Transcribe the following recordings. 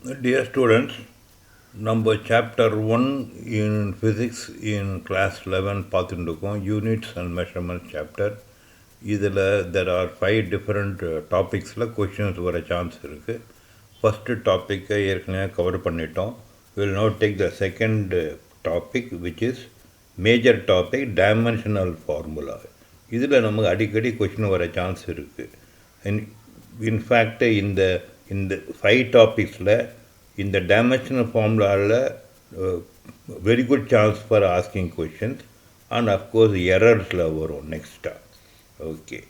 Dear students, number chapter 1 in physics in class 11 பார்த்துட்டுருக்கோம் units and measurements chapter. இதில் there are 5 different topicsல questions வர chance இருக்குது. First topic ஏற்கனவே cover பண்ணிட்டோம். We will now take the second topic which is major topic dimensional formula. இதில் நமக்கு அடிக்கடி question வர chance இருக்குது. இன்ஃபேக்ட் இந்த 5 டாபிக்ஸில் இந்த dimensional formula very good chance for asking questions and of course errors வரும் next. Okay,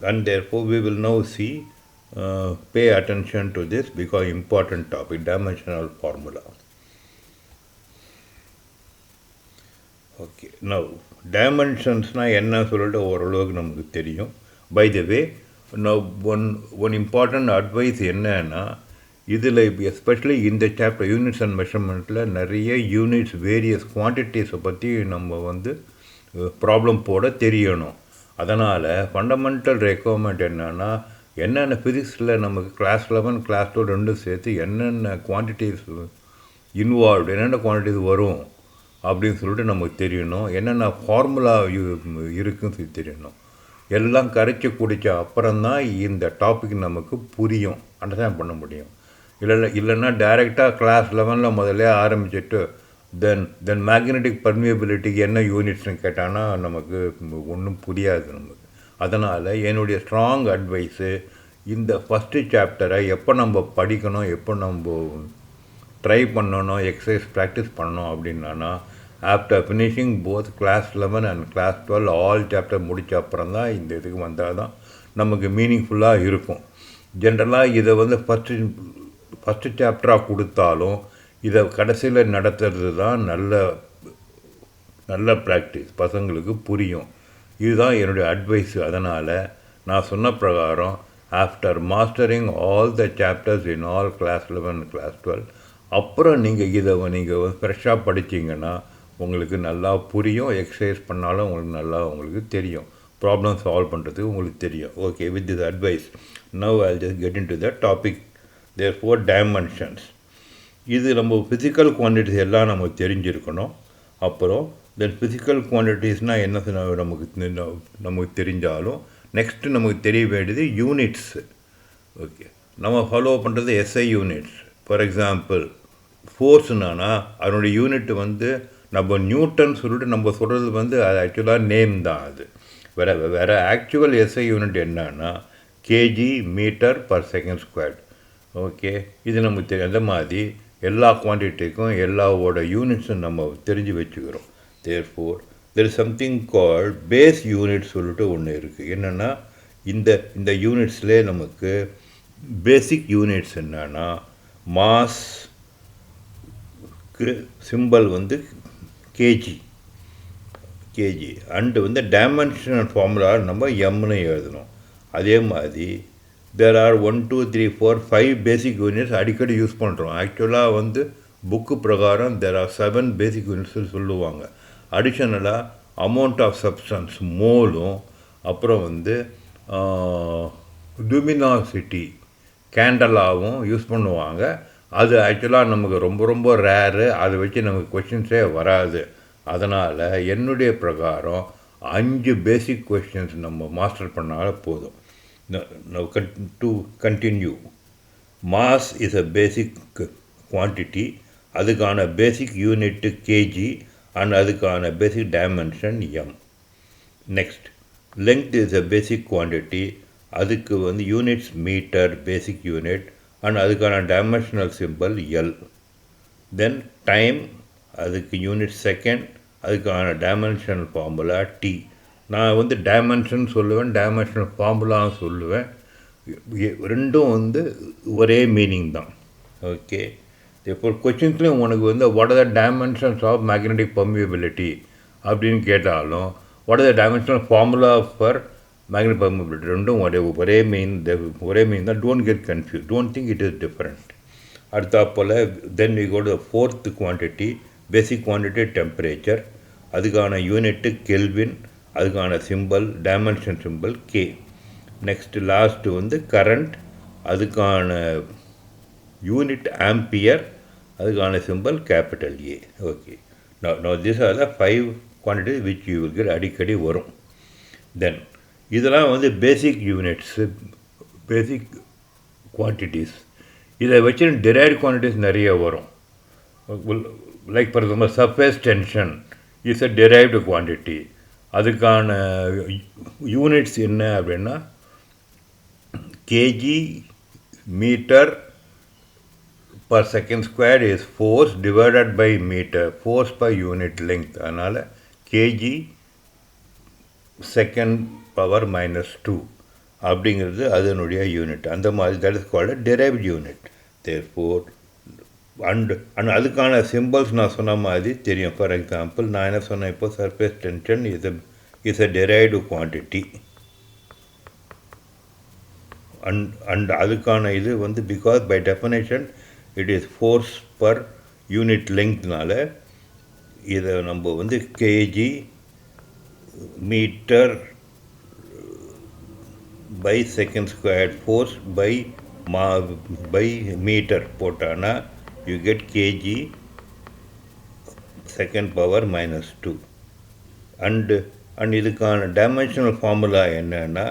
and therefore we will now see pay attention to this because important topic dimensional formula. Okay, now dimensionsனா என்ன சொல்லிட்டு ஓரளவுக்கு நமக்கு தெரியும். By the way, now one important advice என்னன்னா, இதில் especially இந்த chapter units and மெஷர்மெண்ட்டில் நிறைய யூனிட்ஸ் வேரியஸ் குவான்டிட்டிஸை பற்றி நம்ம ப்ராப்ளம் போட தெரியணும். அதனால் ஃபண்டமெண்டல் ரெக்குவயர்மெண்ட் என்னென்ன ஃபிசிக்ஸில் நமக்கு கிளாஸ் 11 கிளாஸ் 12 ரெண்டும் சேர்த்து என்னென்ன குவான்டிட்டிஸ் இன்வால்வ்டு, என்னென்ன குவான்டிட்டிஸ் வரும் அப்படின்னு சொல்லிட்டு நமக்கு தெரியணும். என்னென்ன ஃபார்முலா இருக்குன்னு சொல்லி தெரியணும். எல்லாம் கரைச்சி குடித்த அப்புறம்தான் இந்த டாபிக் நமக்கு புரியும், அண்டர்ஸ்டாண்ட் பண்ண முடியும். இல்லைன்னா டைரெக்டாக கிளாஸ் 11 முதல்ல ஆரம்பிச்சுட்டு தென் மேக்னெட்டிக் பர்மியபிலிட்டிக்கு என்ன யூனிட்ஸ்னு கேட்டான்னா நமக்கு ஒன்றும் புரியாது நமக்கு. அதனால் என்னுடைய ஸ்ட்ராங் அட்வைஸு இந்த ஃபஸ்ட்டு சாப்டரை எப்போ நம்ம படிக்கணும், எப்போ நம்ம ட்ரை பண்ணணும், எக்ஸசைஸ் ப்ராக்டிஸ் பண்ணணும் அப்படின்னா after finishing both class 11 and class 12 all chapter முடித்த அப்புறம் தான் இந்த இதுக்கு வந்தால் தான் நமக்கு மீனிங்ஃபுல்லாக இருக்கும். ஜென்ரலாக இதை ஃபஸ்ட்டு சாப்டராக கொடுத்தாலும் இதை கடைசியில் நடத்துறது தான் நல்ல ப்ராக்டிஸ், பசங்களுக்கு புரியும். இதுதான் என்னுடைய அட்வைஸு. அதனால் நான் சொன்ன பிரகாரம் after mastering all the chapters in all class 11 class 12 அப்புறம் நீங்கள் ஃப்ரெஷ்ஷாக படித்தீங்கன்னா உங்களுக்கு நல்லா புரியும். எக்ஸசைஸ் பண்ணாலும் உங்களுக்கு தெரியும், ப்ராப்ளம் சால்வ் பண்ணுறதுக்கு உங்களுக்கு தெரியும். Okay, with this advice now I just get in to the topic. Therefore dimensions, இது நம்ம ஃபிசிக்கல் குவான்டிட்டிஸ் எல்லாம் நமக்கு தெரிஞ்சிருக்கணும். அப்புறம் தென் ஃபிசிக்கல் குவான்டிட்டிஸ்னால் என்ன நமக்கு தெரிஞ்சாலும் நெக்ஸ்ட்டு நமக்கு தெரிய வேண்டியது யூனிட்ஸ். ஓகே, நம்ம ஃபாலோ பண்ணுறது எஸ்ஐ யூனிட்ஸ். ஃபார் எக்ஸாம்பிள் ஃபோர்ஸ்னா அதனுடைய யூனிட் நம்ம நியூட்டன் சொல்லிட்டு நம்ம சொல்கிறது அது ஆக்சுவலாக நேம் தான். அது வேறு ஆக்சுவல் எஸ்ஐ யூனிட் என்னன்னா kg meter per second square. Okay, இது நமக்கு தெரியும். அந்த மாதிரி எல்லா குவான்டிட்டிக்கும் எல்லாவோட யூனிட்ஸும் நம்ம தெரிஞ்சு வச்சுக்கிறோம். Therefore there is something called base unit சொல்லிட்டு ஒன்று இருக்குது. என்னென்னா இந்த யூனிட்ஸ்லேயே நமக்கு பேசிக் யூனிட்ஸ் என்னன்னா மாஸ்க்கு symbol kg and dimensional formula நம்ம எம்னு எழுதணும். அதே மாதிரி தேர் ஆர் 1 2 3 4 5 பேசிக் யூனிட்ஸ் அடிக்கடி யூஸ் பண்ணுறோம். ஆக்சுவலாக புக்கு பிரகாரம் தேர் ஆர் 7 பேசிக் யூனிட்ஸ் சொல்லுவாங்க. அடிஷ்னலாக அமௌண்ட் ஆஃப் சப்ஸ்டன்ஸ் மோலும், அப்புறம் லுமினாசிட்டி கேண்டலாகவும் யூஸ் பண்ணுவாங்க. அது ஆக்சுவலாக நமக்கு ரொம்ப ரொம்ப ரேரு, அதை வச்சு நமக்கு கொஷின்ஸே வராது. அதனால் என்னுடைய பிரகாரம் 5 பேசிக் கொஷின்ஸ் நம்ம மாஸ்டர் பண்ணால் போதும். Now to continue, mass is a basic quantity, அதுக்கான basic unit kg and அதுக்கான basic dimension m. Next, length is a basic quantity, அதுக்கு units meter basic unit and அதுக்கான dimensional symbol l. Then time, அதுக்கு unit second, அதுக்கான dimensional formula t. நான் dimension சொல்லுவேன், dimensional ஃபார்முலான்னு சொல்லுவேன். ரெண்டும் ஒரே மீனிங் தான். ஓகே, இப்போ கொஸ்டின்ஸ்லேயும் உனக்கு what are the dimensions of magnetic permeability அப்படின்னு கேட்டாலும் what are the dimensional formula for magnetic permeability ரெண்டும் ஒரே மீன் தான். Don't get confuse, don't think it is different. அடுத்தாப்போல் then we go to fourth quantity, basic quantity temperature, அதுக்கான unit kelvin, அதுக்கான simple dimension simple K. Next last current, அதுக்கான unit ampere, அதுக்கான symbol capital A. Okay, now these are the 5 quantities which you will get அடிக்கடி வரும். தென் இதெல்லாம் வந்து பேசிக் units, பேசிக் quantities. இதை வச்சு டிரைவ்ட் குவான்டிட்டிஸ் நிறைய வரும். Like for example surface tension is a derived quantity. அதுக்கான யூனிட்ஸ் என்ன அப்படின்னா kg meter per second square is force divided by meter, force per unit length. அதனால் kg second power minus 2 அப்படிங்கிறது அதனுடைய யூனிட். அந்த மாதிரி that is called a derived unit. Therefore and அதுக்கான symbols நான் சொன்ன மாதிரி தெரியும். ஃபார் எக்ஸாம்பிள் நான் என்ன சொன்னேன், இப்போ surface tension is a derived quantity. And அதுக்கான இது வந்து because by definition it is force per unit லெங்க்னால இதை நம்ம வந்து KG metre by second square force by metre போட்டானா you get KG second power minus 2. And இதுக்கான டைமென்ஷனல் ஃபார்முலா என்னன்னா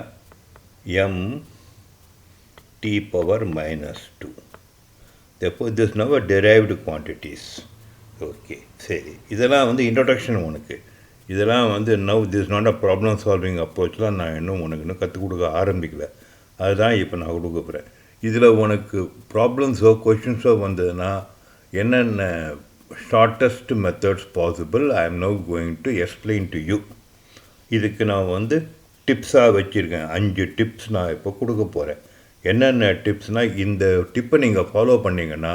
m t power minus 2. Therefore this is now a derived quantities. Okay, சரி, இதெல்லாம் வந்து இன்ட்ரோடக்ஷன் உனக்கு. இதெல்லாம் வந்து now this is not a problem solving approachலாம் நான் இன்னும் கற்றுக் கொடுக்க ஆரம்பிக்கல. அதுதான் இப்போ நான் கொடுக்க போகிறேன். இதில் உனக்கு ப்ராப்ளம்ஸோ கொஷின்ஸோ வந்ததுன்னா என்னென்ன shortest methods possible I am now going to explain to you. இதுக்கு நான் வந்து டிப்ஸாக வச்சுருக்கேன். 5 டிப்ஸ் நான் இப்போ கொடுக்க போகிறேன். என்னென்ன டிப்ஸ்னால், இந்த டிப்பை நீங்கள் ஃபாலோ பண்ணிங்கன்னா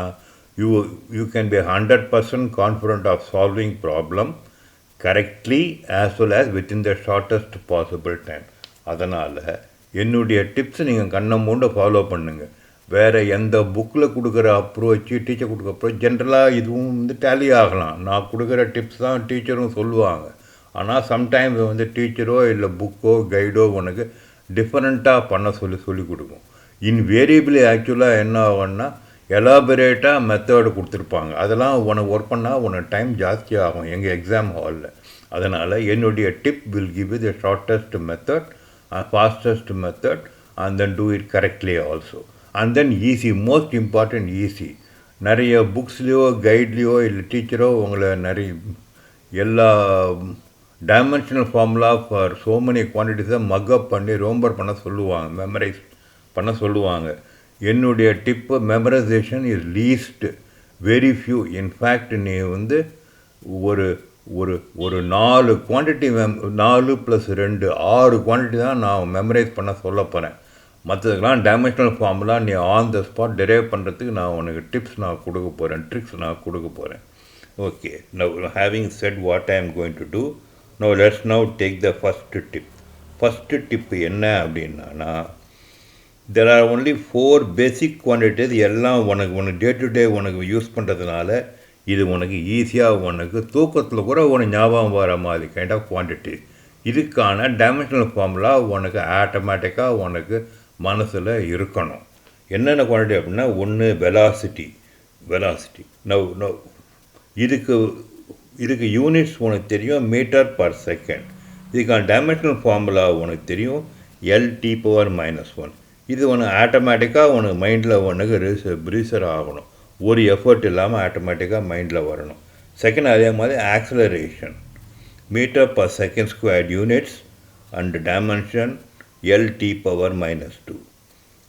you can be 100% confident of solving problem correctly as well as within the shortest possible time. அதனால் என்னுடைய டிப்ஸ் நீங்கள் கண்ணை மூண்டு ஃபாலோ பண்ணுங்கள். வேறு எந்த புக்கில் கொடுக்குற அப்ரோச்சு, டீச்சர் கொடுக்குற அப்ரோச் ஜென்ரலாக இதுவும் வந்து டேலி ஆகலாம். நான் கொடுக்குற டிப்ஸ் தான் டீச்சரும் சொல்லுவாங்க. ஆனால் சம்டைம்ஸ் வந்து டீச்சரோ இல்லை புக்கோ கைடோ உனக்கு டிஃப்ரெண்ட்டாக பண்ண சொல்லி கொடுக்கும். இன்வேரியபிளி ஆக்சுவலாக என்ன ஆகும்னா எலாபரேட்டாக மெத்தடு கொடுத்துருப்பாங்க. அதெல்லாம் உனக்கு ஒர்க் பண்ணால் உனக்கு டைம் ஜாஸ்தி ஆகும் எங்கள் எக்ஸாம் ஹாலில். அதனால் என்னுடைய tip will give you the shortest method, fastest method, and then do it correctly also. And then easy, most important easy. நிறைய புக்ஸ்லேயோ கைட்லேயோ இல்லை டீச்சரோ உங்களை நிறைய எல்லா dimensional formula for so many குவான்டிட்டிஸை மக்கப் பண்ணி ரோம்பர் பண்ண சொல்லுவாங்க, மெமரைஸ் பண்ண சொல்லுவாங்க. என்னுடைய tip memorisation is least very few. In fact நீ வந்து ஒரு ஒரு ஒரு 4 குவான்டிட்டி 4 + 2 6 குவான்டிட்டி தான் நான் மெமரைஸ் பண்ண சொல்ல போகிறேன். மற்றதுக்கெலாம் டைமென்ஷனல் ஃபார்முலா நீ ஆன் த ஸ்பாட் டெரைவ் பண்ணுறதுக்கு நான் உனக்கு டிப்ஸ் நான் கொடுக்க போகிறேன், ட்ரிக்ஸ் நான் கொடுக்க போகிறேன். Okay, now having said what I am going to do, now let's now take the first tip. First tip என்ன அப்படின்னா, there are only 4 basic quantities. எல்லாம் உனக்கு டே டு டே உனக்கு யூஸ் பண்ணுறதுனால இது உனக்கு ஈஸியாக உனக்கு தூக்கத்தில் கூட உனக்கு ஞாபகம் வர மாதிரி கைண்ட் ஆஃப் குவான்டிட்டி. இதுக்கான டைமென்ஷனல் ஃபார்முலா உனக்கு ஆட்டோமேட்டிக்காக உனக்கு மனசில் இருக்கணும். என்னென்ன குவான்டிட்டி அப்படின்னா, ஒன்று வெலாசிட்டி. நவ் இதுக்கு யூனிட்ஸ் உனக்கு தெரியும், மீட்டர் பர் செகண்ட். இதுக்கான டைமென்ஷனல் ஃபார்முலா உனக்கு தெரியும், LT பவர் -1. இது உனக்கு ஆட்டோமேட்டிக்காக உனக்கு மைண்டில் உனக்கு ரிசர் ஆகணும். ஒரு எஃபர்ட் இல்லாமல் ஆட்டோமேட்டிக்காக மைண்டில் வரணும். செகண்ட் அதே மாதிரி acceleration, meter per second square units and dimension LT power -2.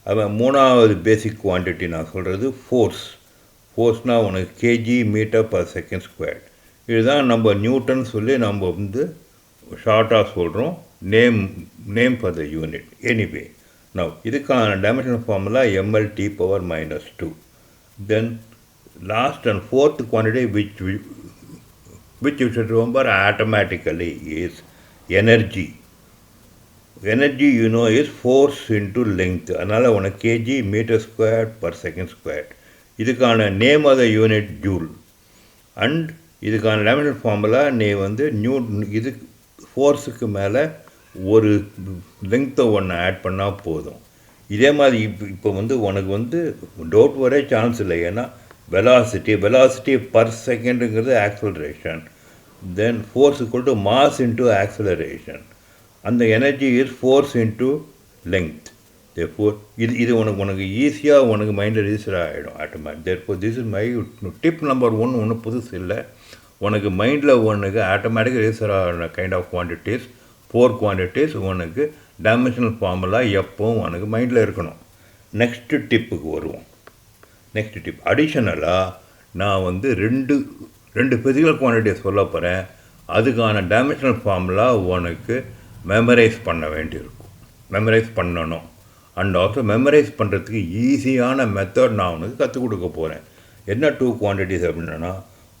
அவன் மூணாவது பேசிக் குவான்டிட்டி நான் சொல்கிறது ஃபோர்ஸ்னால் உனக்கு KG meter per second square. இதுதான் நம்ம நியூட்டன் சொல்லி நம்ம வந்து ஷார்ட்டாக சொல்கிறோம், name for the unit. Anyway now இதுக்கான dimensional formula MLT power -2. Then last and fourth quantity which you should remember automatically is energy. Energy you know is force into length. அதனால் உனக்கு KG metre square per second square. இதுக்கான name of the unit joule. And இதுக்கான dimensional formula நீ வந்து இது ஃபோர்ஸுக்கு மேலே ஒரு லெங்க்த்தை ஒன்று ஆட் பண்ணால் போதும். இதே மாதிரி இப்போ வந்து உனக்கு வந்து டவுட் வர சான்ஸ் இல்லை. ஏன்னா வெலாசிட்டி பர் செகண்டுங்கிறது acceleration, then force equal to mass into acceleration, அந்த energy is force into length. Therefore இது உனக்கு ஈஸியாக உனக்கு மைண்டில் ரிஜிஸ்டர் ஆகிடும் automatic. Therefore this is my tip number 1. ஒன்றும் புதுசு இல்லை, உனக்கு மைண்டில் உனக்கு ஆட்டோமேட்டிக்காக ரிஜிஸ்டர் ஆகிற கைண்ட் ஆஃப் குவான்டிட்டிஸ், 4 குவான்டிட்டிஸ் உனக்கு டைமென்ஷனல் ஃபார்முலா எப்போவும் உனக்கு மைண்டில் இருக்கணும். நெக்ஸ்ட்டு டிப்புக்கு வருவோம். நெக்ஸ்ட் டிப் அடிஷ்னலாக நான் வந்து ரெண்டு ஃபிசிக்கல் குவான்டிட்டியை சொல்ல போகிறேன். அதுக்கான டைமென்ஷனல் ஃபார்முலா உனக்கு மெமரைஸ் பண்ணணும். அண்ட் ஆல்சோ மெமரைஸ் பண்ணுறதுக்கு ஈஸியான மெத்தட் நான் உனக்கு கற்றுக் கொடுக்க போகிறேன். என்ன 2 குவான்டிட்டிஸ் அப்படின்னா,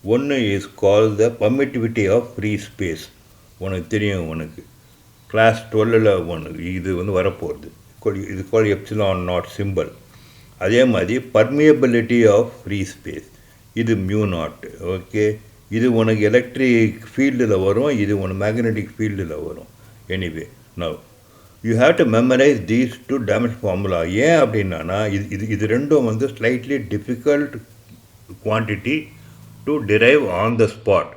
ஒன்று is call the permittivity of free space. உனக்கு தெரியும், உனக்கு கிளாஸ் 12ல் உனக்கு இது வந்து வரப்போகுது. இது கால் எப்சிலான் நாட் சிம்பிள். அதே மாதிரி பர்மியபிலிட்டி ஆஃப் ஃப்ரீ ஸ்பேஸ், இது மியூ நாட். ஓகே, இது உனக்கு எலக்ட்ரிக் ஃபீல்டில் வரும், இது உனக்கு மேக்னெட்டிக் ஃபீல்டில் வரும். Anyway now you have to memorise these 2 dimension formula. ஏன் அப்படின்னா இது ரெண்டும் வந்து slightly difficult quantity to derive on the spot.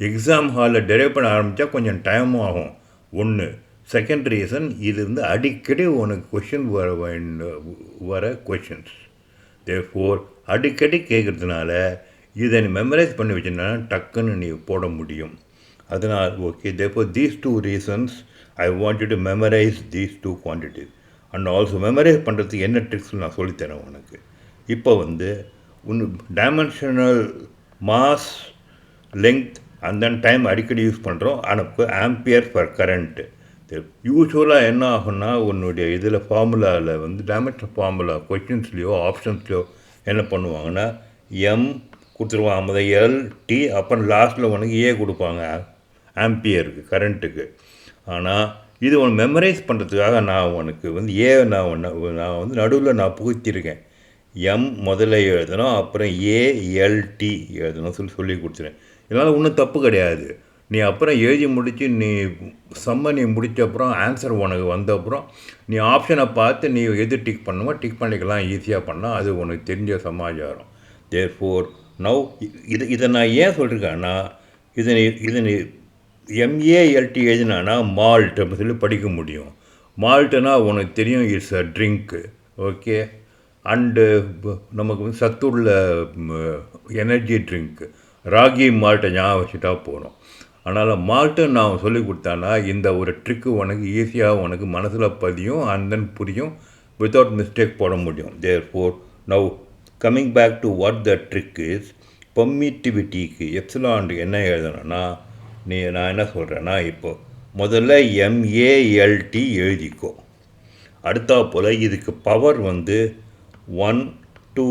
Exam ஹாலில் டிரைவ் பண்ண ஆரம்பித்தா கொஞ்சம் டைமும் ஆகும். ஒன்று. செகண்ட் ரீசன், இது வந்து அடிக்கடி உனக்கு கொஷின் வர கொஷின்ஸ். தேர்ஃபோர் அடிக்கடி கேட்குறதுனால இதை நீ மெமரைஸ் பண்ணி வச்சுன்னா டக்குன்னு நீ போட முடியும். அதனால் okay, therefore these 2 reasons I want you to memorise these 2 quantities. And also memorise பண்ணுறதுக்கு என்ன ட்ரிக்ஸ் நான் சொல்லித்தரேன் உனக்கு. இப்போ வந்து dimensional mass, length and then time அடிக்கடி யூஸ் பண்ணுறோம். ஆனால் ஆம்பியர் பர் கரண்ட்டு யூஸ்வலாக என்ன ஆகும்னா, உன்னுடைய இதில் ஃபார்முலாவில் வந்து டைமென்ஷனல் ஃபார்முலா கொஷின்ஸ்லேயோ ஆப்ஷன்ஸ்லையோ என்ன பண்ணுவாங்கன்னா, எம் கொடுத்துருவாங்க, முதல் எல் டி, அப்புறம் லாஸ்ட்டில் உனக்கு ஏ கொடுப்பாங்க ஆம்பியருக்கு, கரண்ட்டுக்கு. ஆனால் இது உனக்கு மெமரைஸ் பண்ணுறதுக்காக நான் உனக்கு வந்து நான் வந்து நடுவில் நான் புகுத்திருக்கேன். எம் முதல்ல எழுதணும், அப்புறம் ஏஎல்டி எழுதணும் சொல்லி கொடுத்துருவேன். இதனால் ஒன்றும் தப்பு கிடையாது. நீ அப்புறம் எழுதி முடித்து நீ நீ முடித்த அப்புறம் ஆன்சர் உனக்கு வந்த அப்புறம் நீ ஆப்ஷனை பார்த்து நீ எது டிக் பண்ணுமோ டிக் பண்ணிக்கலாம், ஈஸியாக பண்ணால் அது உனக்கு தெரிஞ்ச சமாச்சாரம். தேர்ஃபோர் நவ் இதை நான் ஏன் சொல்லியிருக்கேன்னா, இதை நீ எம்ஏஎல்டி எழுதினானா மால்ட் அப்படின்னு சொல்லி படிக்க முடியும். மால்ட்டுனா உனக்கு தெரியும், it's a drink. Okay, and நமக்கு வந்து சத்துள்ள எனர்ஜி ட்ரிங்க்கு. ராகி மால்ட்டை ஞாபகம் வச்சுட்டா போகிறோம். அதனால் மால்ட்டு நான் சொல்லி கொடுத்தானா இந்த ஒரு ட்ரிக்கு உனக்கு ஈஸியாக உனக்கு மனசில் பதியும், அண்ட் தென் புரியும், வித்தவுட் மிஸ்டேக் போட முடியும். Therefore now coming back to what the trick is, பர்மிட்டிவிட்டிக்கு எப்சிலானுக்கு என்ன எழுதணும்னா, நான் என்ன சொல்கிறேன்னா, இப்போது முதல்ல எம்ஏஎல்டி எழுதிக்கோ. அடுத்தா போல் இதுக்கு பவர் வந்து 1 2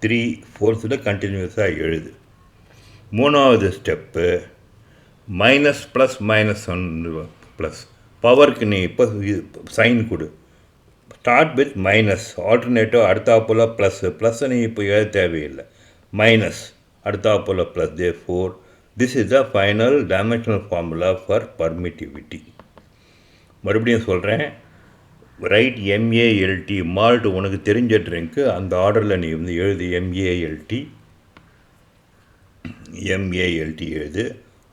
3 4 கண்டினியூஸாக எழுது. மூணாவது step minus plus minus plus பவருக்கு நீ இப்போ சைன் கொடு. ஸ்டார்ட் வித் மைனஸ், ஆல்டர்னேட்டிவ் அடுத்தாப்போல் ப்ளஸ்ஸை நீ இப்போ எழுத தேவையில்லை, மைனஸ் அடுத்தாப்போல் plus. Therefore this is the final dimensional formula for permittivity. மறுபடியும் சொல்கிறேன், ரைட் எம்ஏஎல்டி மால்ட் உனக்கு தெரிஞ்ச ட்ரிங்க்கு, அந்த ஆர்டரில் நீ வந்து எழுது எம்ஏஎல்டி எழுது.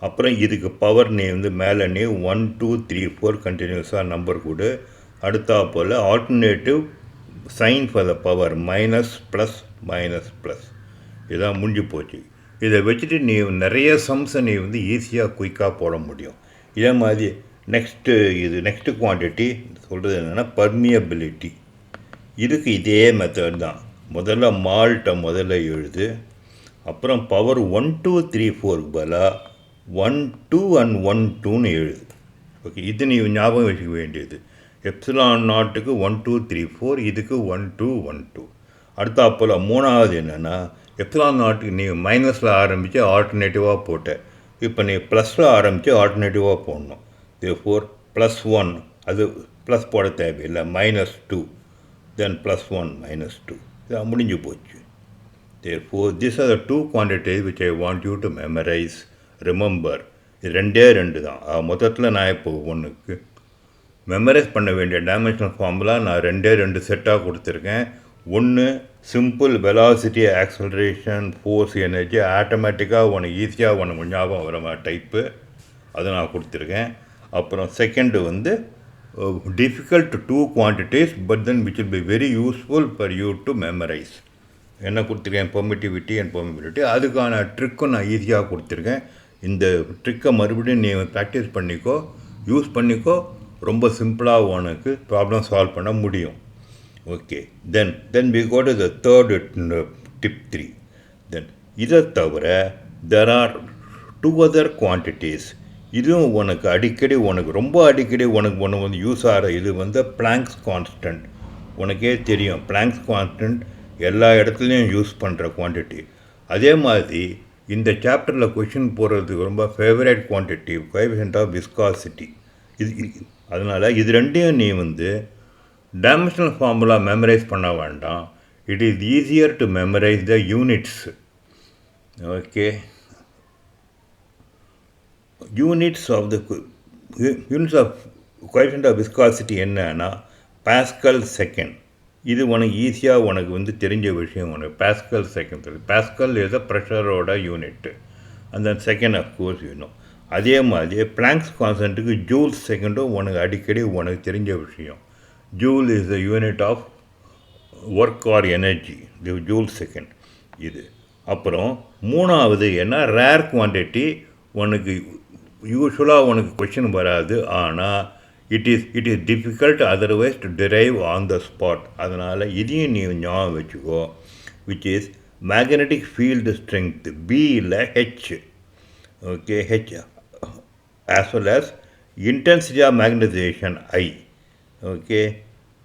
அப்புறம் இதுக்கு பவர் நீ வந்து மேலே நீ 1 2 3 4 கண்டினியூஸாக நம்பர் கொடு. அடுத்தா போல் alternative sign for the power minus plus இதான் முடிஞ்சு போச்சு. இதை வச்சுட்டு நீ நிறைய சம்ஸை நீ வந்து ஈஸியாக குயிக்காக போட முடியும். இதே மாதிரி நெக்ஸ்ட்டு குவான்டிட்டி சொல்கிறது என்னென்னா பர்மியபிலிட்டி. இதுக்கு இதே மெத்தட் தான். முதல்ல மால்ட்டை முதல்ல எழுது, அப்புறம் பவர் 1 2 3 4 பதிலாக 1 2 and 1 2ன்னு எழுது. ஓகே, இது நீ ஞாபகம் வச்சுக்க வேண்டியது. எப்சிலான் நாட்டுக்கு 1 2 3 4, இதுக்கு 1 2 1 2. அடுத்தா போல் மூணாவது என்னென்னா, எப்சிலான் நாட்டுக்கு நீ மைனஸில் ஆரம்பித்து ஆல்டர்னேட்டிவாக போட்ட, இப்போ நீ ப்ளஸில் ஆரம்பித்து ஆல்டர்னேட்டிவாக போடணும். தேர்ஃபோர் +1 அது ப்ளஸ் போட தேவையில்லை, -2 தென் +1 -2 இது முடிஞ்சு போச்சு. Therefore, these are the 2 quantities which I want you to memorize. Remember, இது ரெண்டு தான். மொத்தத்தில் நான் இப்போ ஒன்றுக்கு மெமரைஸ் பண்ண வேண்டிய டைமென்ஷனல் ஃபார்முலா நான் ரெண்டு செட்டாக கொடுத்துருக்கேன். ஒன்று simple velocity acceleration force energy ஆட்டோமேட்டிக்காக உனக்கு ஈஸியாக உனக்கு ஞாபகம் வர மாதிரி டைப்பு, அதை நான் கொடுத்துருக்கேன். அப்புறம் செகண்டு வந்து difficult two quantities but then which will be very useful for you to memorize. என்ன கொடுத்துருக்கேன், பெர்மிட்டிவிட்டி அண்ட் பெர்மிபிலிட்டி. அதுக்கான ட்ரிக்கும் நான் ஈஸியாக கொடுத்துருக்கேன். இந்த ட்ரிக்கை மறுபடியும் நீ ப்ராக்டிஸ் பண்ணிக்கோ, யூஸ் பண்ணிக்கோ, ரொம்ப சிம்பிளாக உனக்கு ப்ராப்ளம் சால்வ் பண்ண முடியும். Okay, then we go to the third tip 3. Then இதை தவிர தெர் ஆர் 2 other குவான்டிட்டிஸ். இதுவும் உனக்கு அடிக்கடி ரொம்ப அடிக்கடி உனக்கு வந்து யூஸ் ஆகிற இது வந்து பிளாங்க்ஸ் கான்ஸ்டன்ட். உனக்கே தெரியும் பிளாங்க்ஸ் கான்ஸ்டன்ட் எல்லா இடத்துலையும் யூஸ் பண்ணுற குவான்டிட்டி. அதே மாதிரி இந்த சாப்டரில் கொஷின் போடுறதுக்கு ரொம்ப favourite quantity coefficient of viscosity. அதனால் இது ரெண்டையும் நீ வந்து டைமென்ஷனல் ஃபார்முலா மெமரைஸ் பண்ண வேண்டாம். It is easier to memorise the units. Okay, units of coefficient of viscosity என்னன்னா பாஸ்கல் செகண்ட். இது உனக்கு ஈஸியாக உனக்கு வந்து தெரிஞ்ச விஷயம். உனக்கு pascal second, pascal is a ப்ரெஷரோட யூனிட்டு, அந்த செகண்ட் அஃப்கோர்ஸ் யூனும். அதே மாதிரி பிளாங்க்ஸ் கான்ஸ்டன்ட்டுக்கு ஜூல் செகண்டும் உனக்கு அடிக்கடி உனக்கு தெரிஞ்ச விஷயம். Joule is the unit of work or energy, the joule second இது. அப்புறம் மூணாவது என்ன, ரேர் குவான்டிட்டி. உனக்கு யூஸ்வலாக உனக்கு கொஷின் வராது, ஆனால் it is difficult otherwise to derive on the spot. அதனால் இதையும் நீ ஞாபகம் வச்சுக்கோ. Which is magnetic field strength, B இல்லை H. Okay, H as well as intensity of magnetization I. Okay,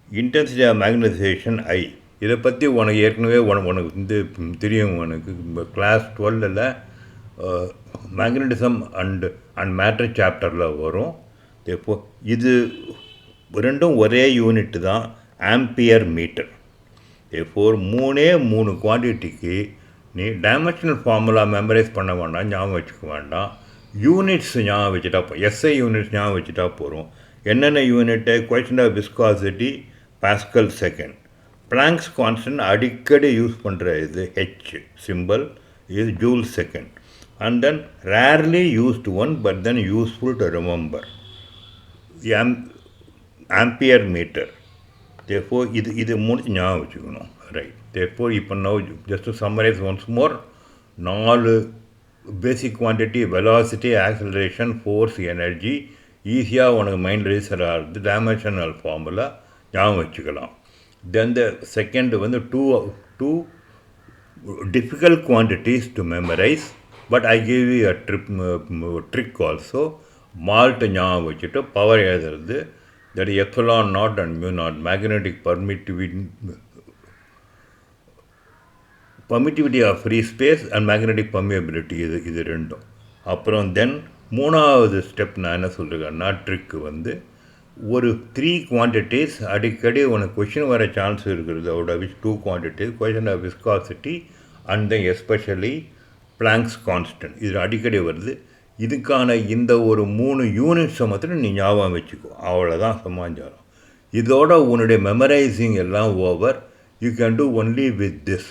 intensity of magnetisation I. இதை பற்றி உனக்கு ஏற்கனவே உனக்கு வந்து தெரியும். உனக்கு கிளாஸ் 12ல் மேக்னட்டிசம் அண்ட் மேட்டர் சாப்டரில் வரும். இப்போ இது ரெண்டும் ஒரே யூனிட்டு தான், ஆம்பியர் மீட்டர். இப்போ மூணு குவான்டிட்டிக்கு நீ டைமென்ஷனல் ஃபார்முலா மெமரைஸ் பண்ண வேண்டாம், ஞாபகம் வச்சுக்க வேண்டாம். யூனிட்ஸ் ஞாபகம் வச்சுட்டா எஸ்ஐ யூனிட்ஸ் ஞாபகம் வச்சுட்டா போகிறோம். என்னென்ன unit, coefficient of viscosity pascal second, Planck's constant அடிக்கடி யூஸ் பண்ணுற இது H symbol is joule second, and then rarely used one but then useful to remember ampere meter. Therefore இது மூணு ஞாபகம் வச்சுக்கணும். ரைட், தேர்ஃபோர் இப்போ now just to summarize once more, 4 basic quantity velocity acceleration force energy ஈஸியாக உனக்கு mind register ஆகிறது. Dimensional formula ஞாபகம் வச்சுக்கலாம். தென் த செகண்ட் வந்து two difficult quantities to memorise, but I give you a trick also. மால்ட் ஞாபகம் வச்சுட்டு power எழுதுறது, that epsilon naught and mu naught, magnetic permittivity of free space and magnetic permeability, இது ரெண்டும். அப்புறம் தென் மூணாவது ஸ்டெப் நான் என்ன சொல்கிறேன்னா, ட்ரிக்கு வந்து ஒரு 3 குவான்டிட்டிஸ் அடிக்கடி உனக்கு கொஷின் வர சான்ஸ் இருக்கிறது. Out of which 2 quantities coefficient of viscosity and then especially Planck's constant, இது அடிக்கடி வருது. இதுக்கான இந்த ஒரு 3 யூனிட்ஸை மாத்திரம் நீ ஞாபகம் வச்சுக்கோ, அவ்வளோதான் சமாச்சாரம். இதோட உன்னுடைய மெமரைசிங் எல்லாம் over. You can two only with this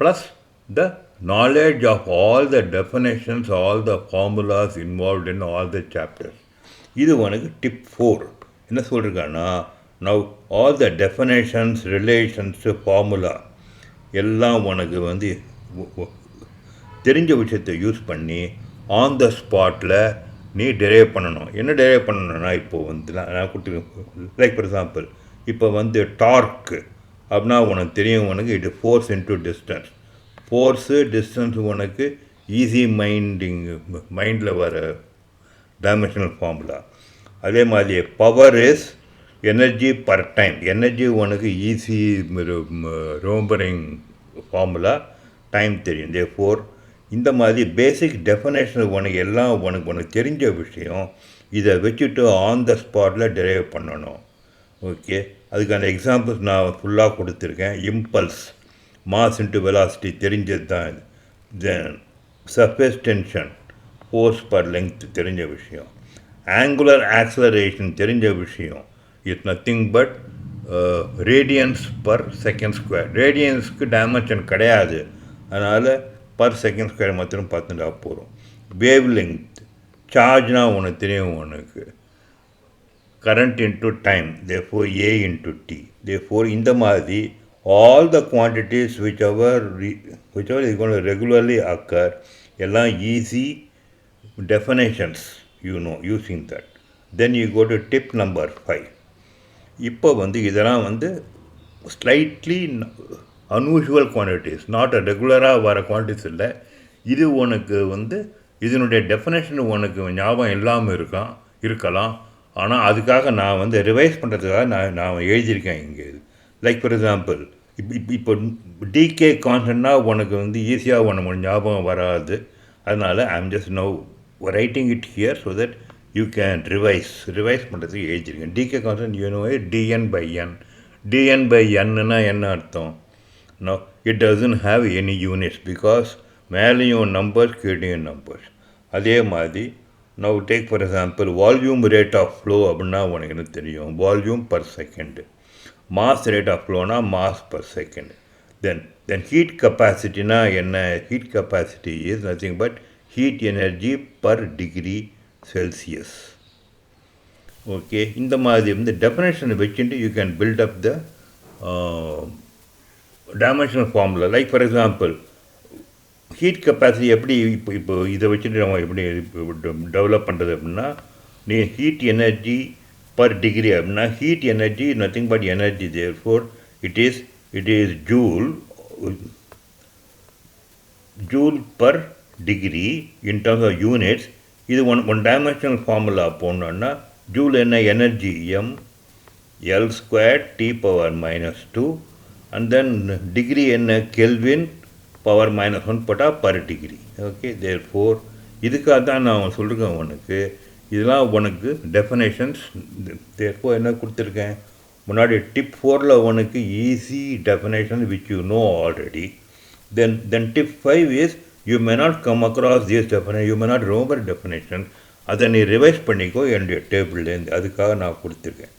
plus the knowledge of all the definitions, all the formulas involved in all the chapters. இது உனக்கு டிப் 4. என்ன சொல்கிறேன்னா, now all the definitions, relations, formula எல்லாம் உனக்கு வந்து தெரிஞ்ச விஷயத்தை யூஸ் பண்ணி ஆன் த ஸ்பாட்டில் நீ டெரைவ் பண்ணணும். என்ன டெரைவ் பண்ணணும்னா, இப்போது வந்து நான் கொடுத்துருக்கேன். லைக் ஃபார் எக்ஸாம்பிள், இப்போ வந்து டார்க்கு அப்படின்னா உனக்கு தெரியும், உனக்கு இது force into distance. Force distance உனக்கு ஈஸி மைண்டில் வர டைமென்ஷனல் ஃபார்முலா. அதே மாதிரி power is energy per time, energy உனக்கு ஈஸி ரிமெம்பரிங் ஃபார்முலா, டைம் தெரியும். தேர்ஃபோர் இந்த மாதிரி பேசிக் டெஃபினேஷன் உனக்கு எல்லாம் உனக்கு தெரிஞ்ச விஷயம். இதை வச்சுட்டு ஆன் த ஸ்பாட்டில் டெரைவ் பண்ணணும். ஓகே, அதுக்கான எக்ஸாம்பிள்ஸ் நான் ஃபுல்லாக கொடுத்துருக்கேன். இம்பல்ஸ், மாஸ் இன்ட்டு வெலாசிட்டி தெரிஞ்சது தான் இது. Then surface tension, force per length தெரிஞ்ச விஷயம். ஆங்குலர் ஆக்சலரேஷன் தெரிஞ்ச விஷயம். It's nothing but radians per second square. ரேடியன்ஸ்க்கு டைமென்ஷன் கிடையாது, அதனால் பர் செகண்ட் ஸ்கொயர் மாத்திரம் பார்த்துட்டா போகிறோம். வேவ் லெங்த் சார்ஜ்னால் உனக்கு தெரியும், உனக்கு current into time, therefore A into T. Therefore, in the மாதிரி all the quantities whichever is going to regularly occur, எல்லாம் easy definitions, you know, using that. Then you go to tip number 5. இப்போ இதெல்லாம் slightly unusual quantities, not a ரெகுலராக வர quantities இல்லை. இது உனக்கு இதனுடைய டெஃபினேஷன் உனக்கு ஞாபகம் இல்லாமல் இருக்கலாம். ஆனால் அதுக்காக நான் ரிவைஸ் பண்ணுறதுக்காக நான் எழுதியிருக்கேன் இங்கே. லைக் ஃபார் எக்ஸாம்பிள், இப்போ டிகே கான்ஸ்டன்ட்னா உனக்கு ஈஸியாக உனக்கு ஞாபகம் வராது. அதனால் I am just now writing it here so that you can revise பண்ணுறதுக்கு எழுதியிருக்கேன். Decay constant you know D N by N. D N by என்னா என்ன அர்த்தம்? No, it doesn't have any units because மேலேயும் நம்பர்ஸ் கீழேயும் நம்பர்ஸ். அதே மாதிரி now take for example volume rate of flow அப்படின்னா உனக்கு என்ன தெரியும்? Volume per second. Mass rate of ஃப்ளோனா mass per second. Then heat கெப்பாசிட்டினா என்ன? Heat capacity is nothing but heat energy per degree Celsius. Okay, இந்த மாதிரி டெஃபினேஷனை வச்சுட்டு you can build up the dimensional formula. Like for example, heat capacity எப்படி இப்போ இதை வச்சுட்டு நம்ம எப்படி டெவலப் பண்ணுறது அப்படின்னா, நீ ஹீட் எனர்ஜி பர் டிகிரி அப்படின்னா heat energy nothing but energy, therefore it is joule per degree in terms of units. இது ஒன் டைமென்ஷனல் ஃபார்முலா போனோன்னா ஜூல் என்ன? Energy M L square T power -2 and then degree என்ன? Kelvin power -1 போட்டால் per degree. Okay, therefore இதுக்காக தான் நான் சொல்லியிருக்கேன் உனக்கு. இதெல்லாம் உனக்கு டெஃபினேஷன்ஸ். தேர்ஃபோர் என்ன கொடுத்துருக்கேன் முன்னாடி டிப் 4ல் உனக்கு easy definition which you know already. Then tip 5 is you may not come across this definition, you may not remember definition. அதை நீ ரிவைஸ் பண்ணிக்கோ என்னுடைய டேபிள்லேருந்து, அதுக்காக நான் கொடுத்துருக்கேன்.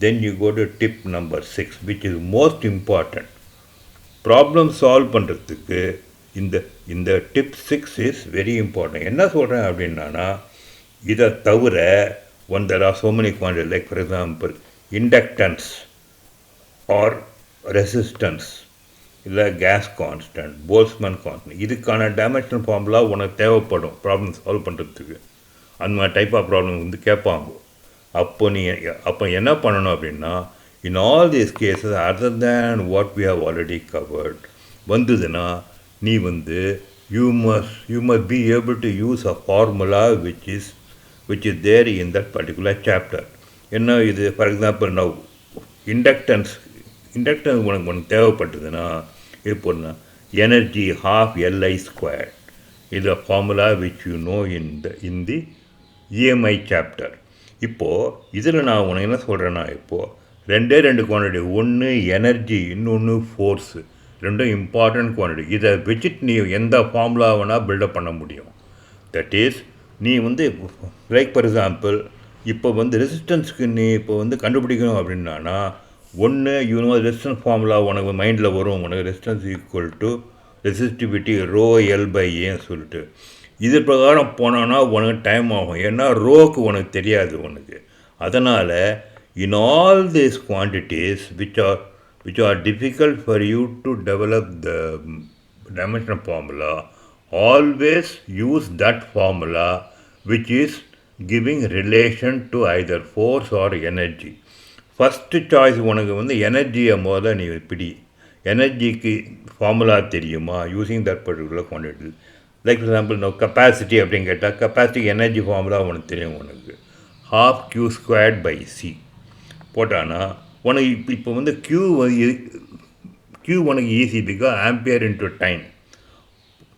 Then you go to tip number 6 which is most important. Problem solve பண்ணுறதுக்கு இந்த டிப் 6 இஸ் வெரி இம்பார்ட்டன்ட். என்ன சொல்கிறேன் அப்படின்னா, இதை தவிர there are so many quantities, like for example inductance or resistance, இல்லை கேஸ் கான்ஸ்டன்ட், போல்ஸ்மேன் கான்ஸ்டன்ட், இதுக்கான dimensional formula உனக்கு தேவைப்படும் ப்ராப்ளம் சால்வ் பண்ணுறதுக்கு. அந்த மாதிரி டைப் ஆஃப் ப்ராப்ளம் கேட்பாங்க. அப்போ என்ன பண்ணணும் அப்படின்னா, in all these cases other than what we have already covered vandudana நீ you must be able to use a formula which is there in that particular chapter. என்ன இது? for example now inductance உனக்கு தேவைப்பட்டதுன்னா இது போடுனா energy half Li squared. இது formula which you know in the EMI chapter. இப்போது இதில் நான் உனக்கு என்ன சொல்கிறேன்னா, இப்போது ரெண்டு குவான்டிட்டி, ஒன்று எனர்ஜி, இன்னொன்று ஃபோர்ஸு, ரெண்டும் இம்பார்ட்டன்ட் குவான்டிட்டி. இதை வச்சுட்டு நீ எந்த ஃபார்முலா வேணால் பில்டப் பண்ண முடியும். தட் இஸ் நீ லைக் ஃபார் எக்ஸாம்பிள் இப்போ ரெசிஸ்டன்ஸுக்கு நீ இப்போ கண்டுபிடிக்கணும் அப்படின்னா, ஒன்று ரெசிஸ்டன்ஸ் ஃபார்முலா உனக்கு மைண்டில் வரும். உனக்கு resistance equal to resistivity rho L by ஏன்னு சொல்லிட்டு இது பிரகாரம் போனோன்னா உனக்கு டைம் ஆகும். ஏன்னா ரோக்கு உனக்கு தெரியாது உனக்கு. அதனால் in all these quantities which are difficult for you to develop the dimensional formula, always use that formula which is giving relation to either force or energy. First choice உனக்கு எனர்ஜியை முதல்ல நீ பிடி. எனர்ஜிக்கு ஃபார்முலா தெரியுமா? Using that particular quantity. Like for example நான் capacity அப்படின்னு கேட்டால் capacity energy formula உனக்கு தெரியும். உனக்கு ½ Q²/C போட்டானா உனக்கு இப்போ Q உனக்கு easy because ampere into time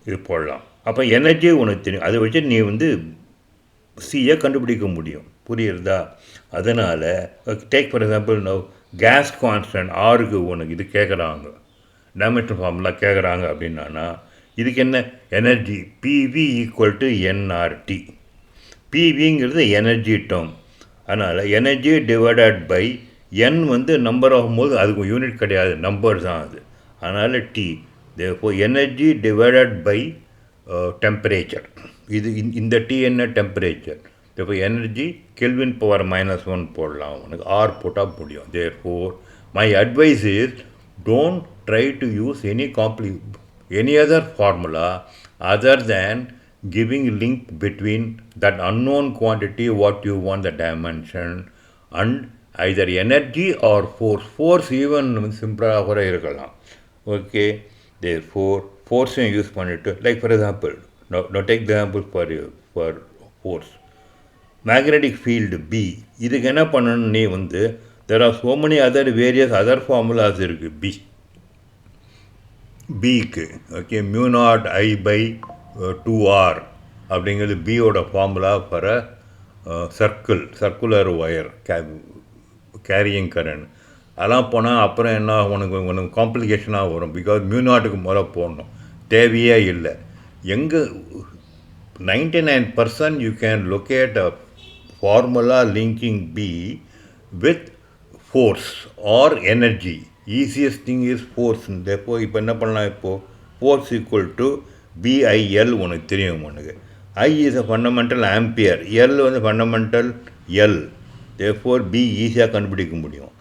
இது போடலாம். அப்போ எனர்ஜி உனக்கு தெரியும். அதை வச்சு நீ சியை கண்டுபிடிக்க முடியும். புரியுறதா? அதனால் take for example no gas constant ஆருக்கு உனக்கு இது கேட்குறாங்க, டைமென்ஷனல் ஃபார்முலா கேட்குறாங்க அப்படின்னா இதுக்கு என்ன? Energy PV = nRT. பிவிங்கிறது எனர்ஜி டேர்ம். அதனால் எனர்ஜி டிவைடட் பை என் வந்து நம்பர் ஆகும்போது அதுக்கு யூனிட் கிடையாது, நம்பர் தான் அது. அதனால் T. therefore energy divided by temperature. இது இந்த டி என்ன temperature. therefore energy kelvin power -1 போடலாம், உனக்கு ஆர் போட்டால் முடியும். therefore my advice is don't try to use any other formula other than giving link between that unknown quantity what you want the dimension and either energy or force even சிம்பிளாக கூட இருக்கலாம். Okay, therefore ஃபோர்ஸையும் use பண்ணிவிட்டு, like for example, no take the example for force. Magnetic field B, இதுக்கு என்ன பண்ணணும், நீ வந்து there are so many various other formulas இருக்குது பிக்கு. ஓகே, μ0 I/2R அப்படிங்கிறது பியோட formula for circular wire carrying current. அதெல்லாம் போனால் அப்புறம் என்ன உனக்கு காம்ப்ளிகேஷனாக வரும். பிகாஸ் μ0க்கு முதல்ல போடணும், தேவையே இல்லை. எங்கே 99% you can locate a formula linking B with force or energy. Easiest thing is force. therefore இப்போ என்ன பண்ணலாம், இப்போது force equal to BIL உனக்கு தெரியும். உனக்கு I is a fundamental ampere, L வந்து ஃபண்டமெண்டல் L. therefore B ஈஸியாக கண்டுபிடிக்க முடியும்.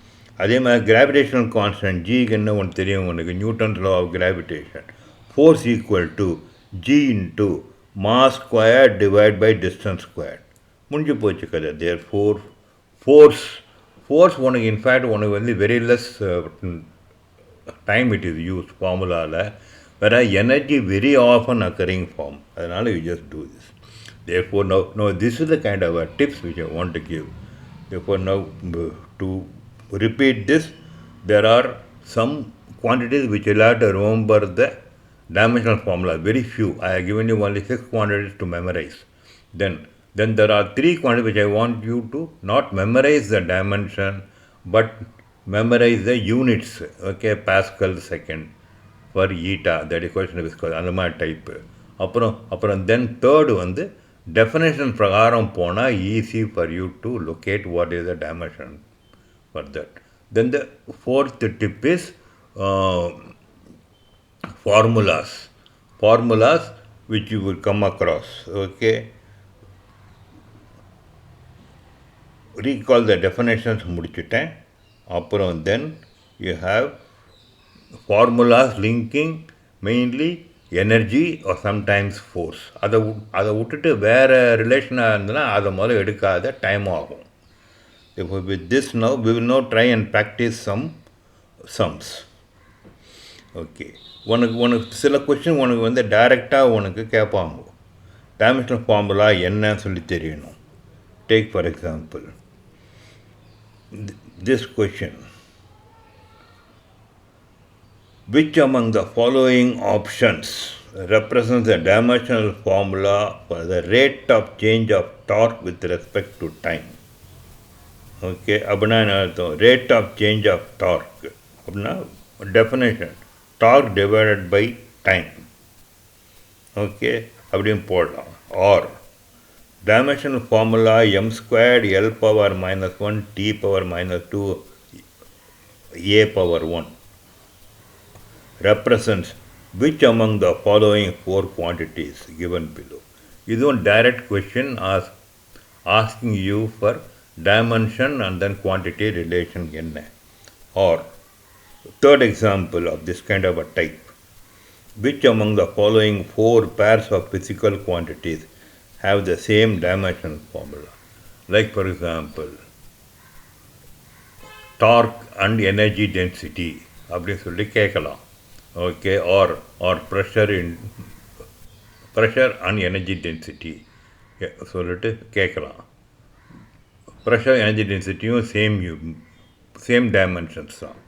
அதே மாதிரி கிராவிடேஷனல் கான்ஸ்டன்ட் ஜிக்கு என்ன ஒன்று தெரியும் உனக்கு, Newton's law of gravitation. Force equal to G into mass square divide by distance square. முடிஞ்சு போச்சு கதை. therefore ஃபோர்ஸ் உனக்கு இன்ஃபேக்ட் உனக்கு வந்து very less time it is use ஃபார்முலாவில். வேறு energy very often occurring form. அதனால் you just do this. therefore now this is the kind of tips which I want to give. therefore now to repeat this, there are some quantities which you'll have to remember the dimensional formula, very few. I have given you only 6 quantities to memorize. Then there are 3 quantities which I want you to not memorize the dimension but memorize the units. Okay, Pascal second for eta, that is question of viscosity, அந்த மாதிரி type. அப்புறம் தென் third வந்து definition பிரகாரம் போனால் easy for you to locate what is the dimension for that. Then the fourth tip is formulas which you will come across. Okay, recall the definitions முடிச்சிட்டேன். அப்புறம் then you have formulas linking mainly energy or sometimes force. அதை விட்டுட்டு வேறு ரிலேஷனாக இருந்ததுன்னா அதை முதல்ல எடுக்காத, time ஆகும். With this now we will now try and practice some sums. Okay, உனக்கு சில கொஸ்டின் உனக்கு வந்து டைரெக்டாக உனக்கு கேட்பாங்க. டைமென்ஷனல் ஃபார்முலா என்னன்னு சொல்லி தெரியணும். Take for example this question, which among the following options represents the dimensional formula for the rate of change of torque with respect to time? Okay, அப்படின்னா என்ன அர்த்தம், rate of change of torque அப்படின்னா definition torque divided by time. Okay, அப்படின்னு போடலாம். Or dimensional formula m² L⁻⁻1 T⁻⁻2 A⁻1 represents which among the following 4 quantities given below. இதுவும் direct question asking you for dimension and then quantity relation என்ன. Or third example of this kind of a type, which among the following 4 pairs of physical quantities have the same dimensional formula. Like for example torque and energy density அப்படின்னு சொல்லி கேட்கலாம். Okay, or pressure and energy density சொல்லிட்டு கேட்கலாம். Pressure energy டென்சிட்டியும் same dimensions தான்.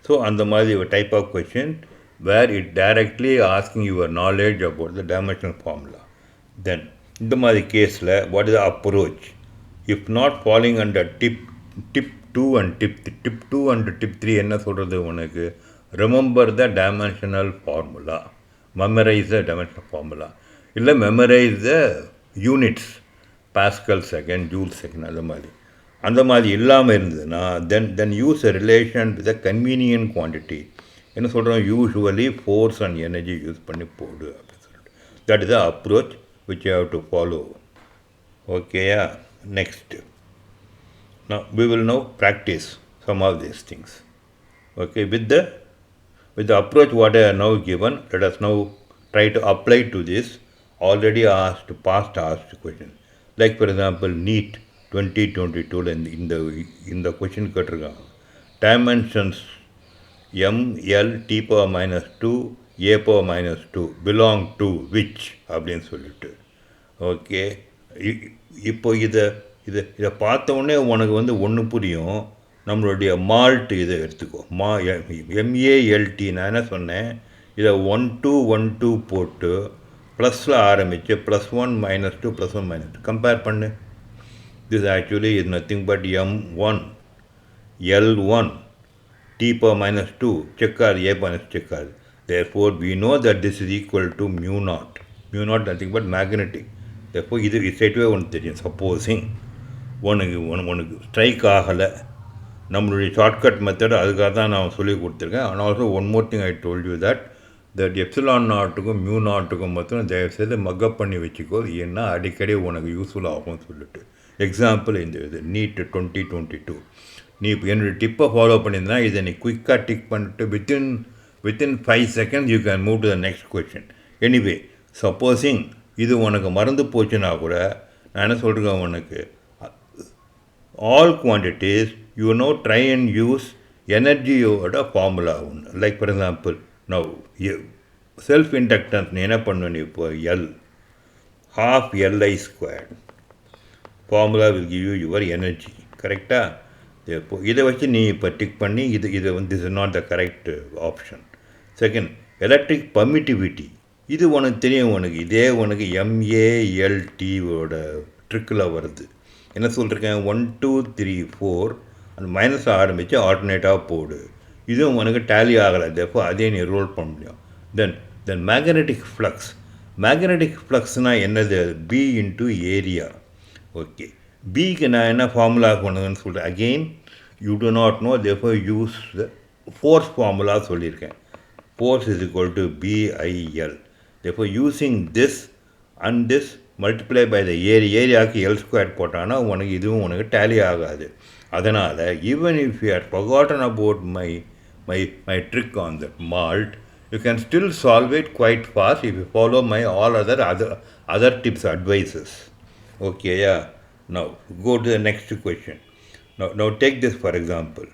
So அந்த மாதிரி ஒரு type of question where it directly asking your knowledge about the dimensional formula. Then இந்த மாதிரி கேஸில் what is the approach if not following under tip 2 and tip 2 and tip 3 என்ன சொல்கிறது உனக்கு, remember the dimensional formula, memorise the dimensional formula, இல்லை memorise the units, pascal second, joule second, அந்த மாதிரி. அந்த மாதிரி இல்லாமல் இருந்ததுன்னா then use a relation with a convenient quantity. என்ன சொல்கிறோம், usually force and energy use பண்ணி போடு அப்படின்னு சொல்லிட்டு. That is the approach which you have to follow. ஓகேயா? Next, now we will now practice some of these things. Okay, with the approach what I have now given, let us now try to apply to this already asked, past asked question. Like for example, NEET 2022 இந்த question கேட்டிருக்காங்க. Dimensions m l t power minus 2 a power minus 2 belong to which அப்படின்னு சொல்லிட்டு. Okay, இப்போ இதை பார்த்த உடனே உனக்கு வந்து ஒன்று புரியும். நம்மளுடைய மால்ட் இதை எடுத்துக்கோ, எம்ஏஎல்டி. நான் என்ன சொன்னேன், இதை 1 2 1 2 போட்டு ப்ளஸில் ஆரம்பித்து +1 -2 +1 -2 கம்பேர் பண்ணு. This actually is nothing but M1 L1 T power -2 செக்காது, A minus செக்காது. Therefore we know that this is equal to mu0. mu0 nothing but magnetic. Therefore இது ஸ்ட்ரைட்வே ஒன்று தெரியும். சப்போஸிங் உனக்கு ஸ்ட்ரைக் ஆகலை, நம்மளுடைய ஷார்ட்கட் மெத்தட் அதுக்காக தான் நான் சொல்லி கொடுத்துருக்கேன். And also one more thing I told you that epsilon நாட்டுக்கும் மியூ நாட்டுக்கும் மட்டும் தயவுசெய்து மக்கப் பண்ணி வச்சுக்கோ, ஏன்னா அடிக்கடி உனக்கு யூஸ்ஃபுல் ஆகும்னு சொல்லிட்டு. எக்ஸாம்பிள் இந்த இது NEET 2022. நீ இப்போ என்னுடைய டிப்பை ஃபாலோ பண்ணியிருந்தா இதை நீ குயிக்காக டிக் பண்ணிட்டு within 5 seconds you can move to the next question. Anyway, supposing இது உனக்கு மறந்து போச்சுன்னா கூட நான் என்ன சொல்கிறேன், உனக்கு all quantities you know try and use எனர்ஜியோட ஃபார்முலா ஒன்று. Like for example, now self inductance நீ என்ன பண்ணணும், இப்போ L half LI². Formula will give you your energy. கரெக்டாக? இப்போ இதை வச்சு நீ இப்போ டிக் பண்ணி இதை வந்து this is not the correct option. Second, electric permittivity. இது உனக்கு தெரியும், இதே உனக்கு MALTவோட ட்ரிக்கில் வருது. என்ன சொல்லியிருக்கேன், 1 2 3 4 அந்த மைனஸ் ஆரம்பித்து ஆல்டர்னேட்டாக போடு. இதுவும் உனக்கு டேலி ஆகலை, தப்போ அதே நீ ரோல் பண்ண முடியும். தென் மேக்னெட்டிக் ஃப்ளக்ஸ். மேக்னெட்டிக் ஃப்ளக்ஸ்னால் என்னது, B இன்ட்டு ஏரியா. ஓகே, பிக்கு நான் என்ன ஃபார்முலா பண்ணுதுன்னு சொல்கிறேன். Again you do not know, therefore use the force formula சொல்லியிருக்கேன். Force is equal to BIL. Therefore using this and this multiply by the ஏரியாவுக்கு L² போட்டான்னா உனக்கு இதுவும் உனக்கு டேலி ஆகாது. அதனால் even if you had forgotten about my trick on the malt, you can still solve it quite fast if you follow my all other tips, advices. Okay, yeah. Now go to the next question. Now take this for example.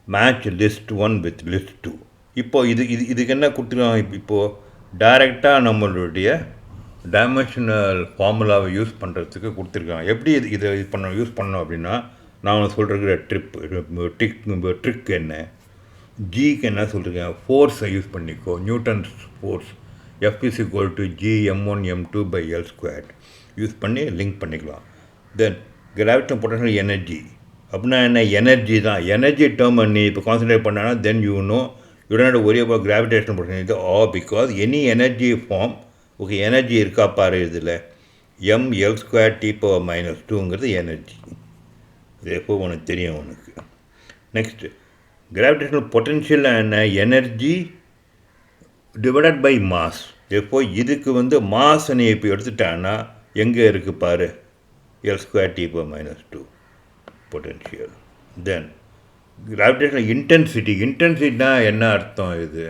Match list 1 with list 2. இப்போ இதுக்கு என்ன கொடுத்துருக்காங்க, இப்போது டைரெக்டாக நம்மளுடைய dimensional ஃபார்முலாவை use பண்ணுறதுக்கு கொடுத்துருக்காங்க. எப்படி இதை யூஸ் பண்ணோம் அப்படின்னா, நான் சொல்கிற ட்ரிக் என்ன, ஜிக்கு என்ன சொல்லியிருக்கேன், ஃபோர்ஸை யூஸ் பண்ணிக்கோ. Newton's force F is equal to G m1 m2 by L² use பண்ணி லிங்க் பண்ணிக்கலாம். தென் கிராவிடேஷனல் பொட்டன்ஷியல் எனர்ஜி அப்படின்னா என்ன, எனர்ஜி தான். எனர்ஜி டேர்ம் நீ இப்போ கான்சன்ட்ரேட் பண்ணானா then you know you don't worry about gravitational potential or because any energy form. Okay, energy இருக்கா பாரு, இதில் mL² T power -2ங்கிறது எனர்ஜி. எப்போ உனக்கு தெரியும் உனக்கு. நெக்ஸ்ட்டு, கிராவிடேஷனல் பொட்டன்ஷியல் என்ன, எனர்ஜி டிவைடட் பை மாஸ். எப்போ இதுக்கு வந்து மாஸ் நீ இப்போ எடுத்துட்டான்னா எங்கே இருக்குது பாரு, L² T power -2 potential. Then gravitational இன்டென்சிட்டினா என்ன அர்த்தம், இது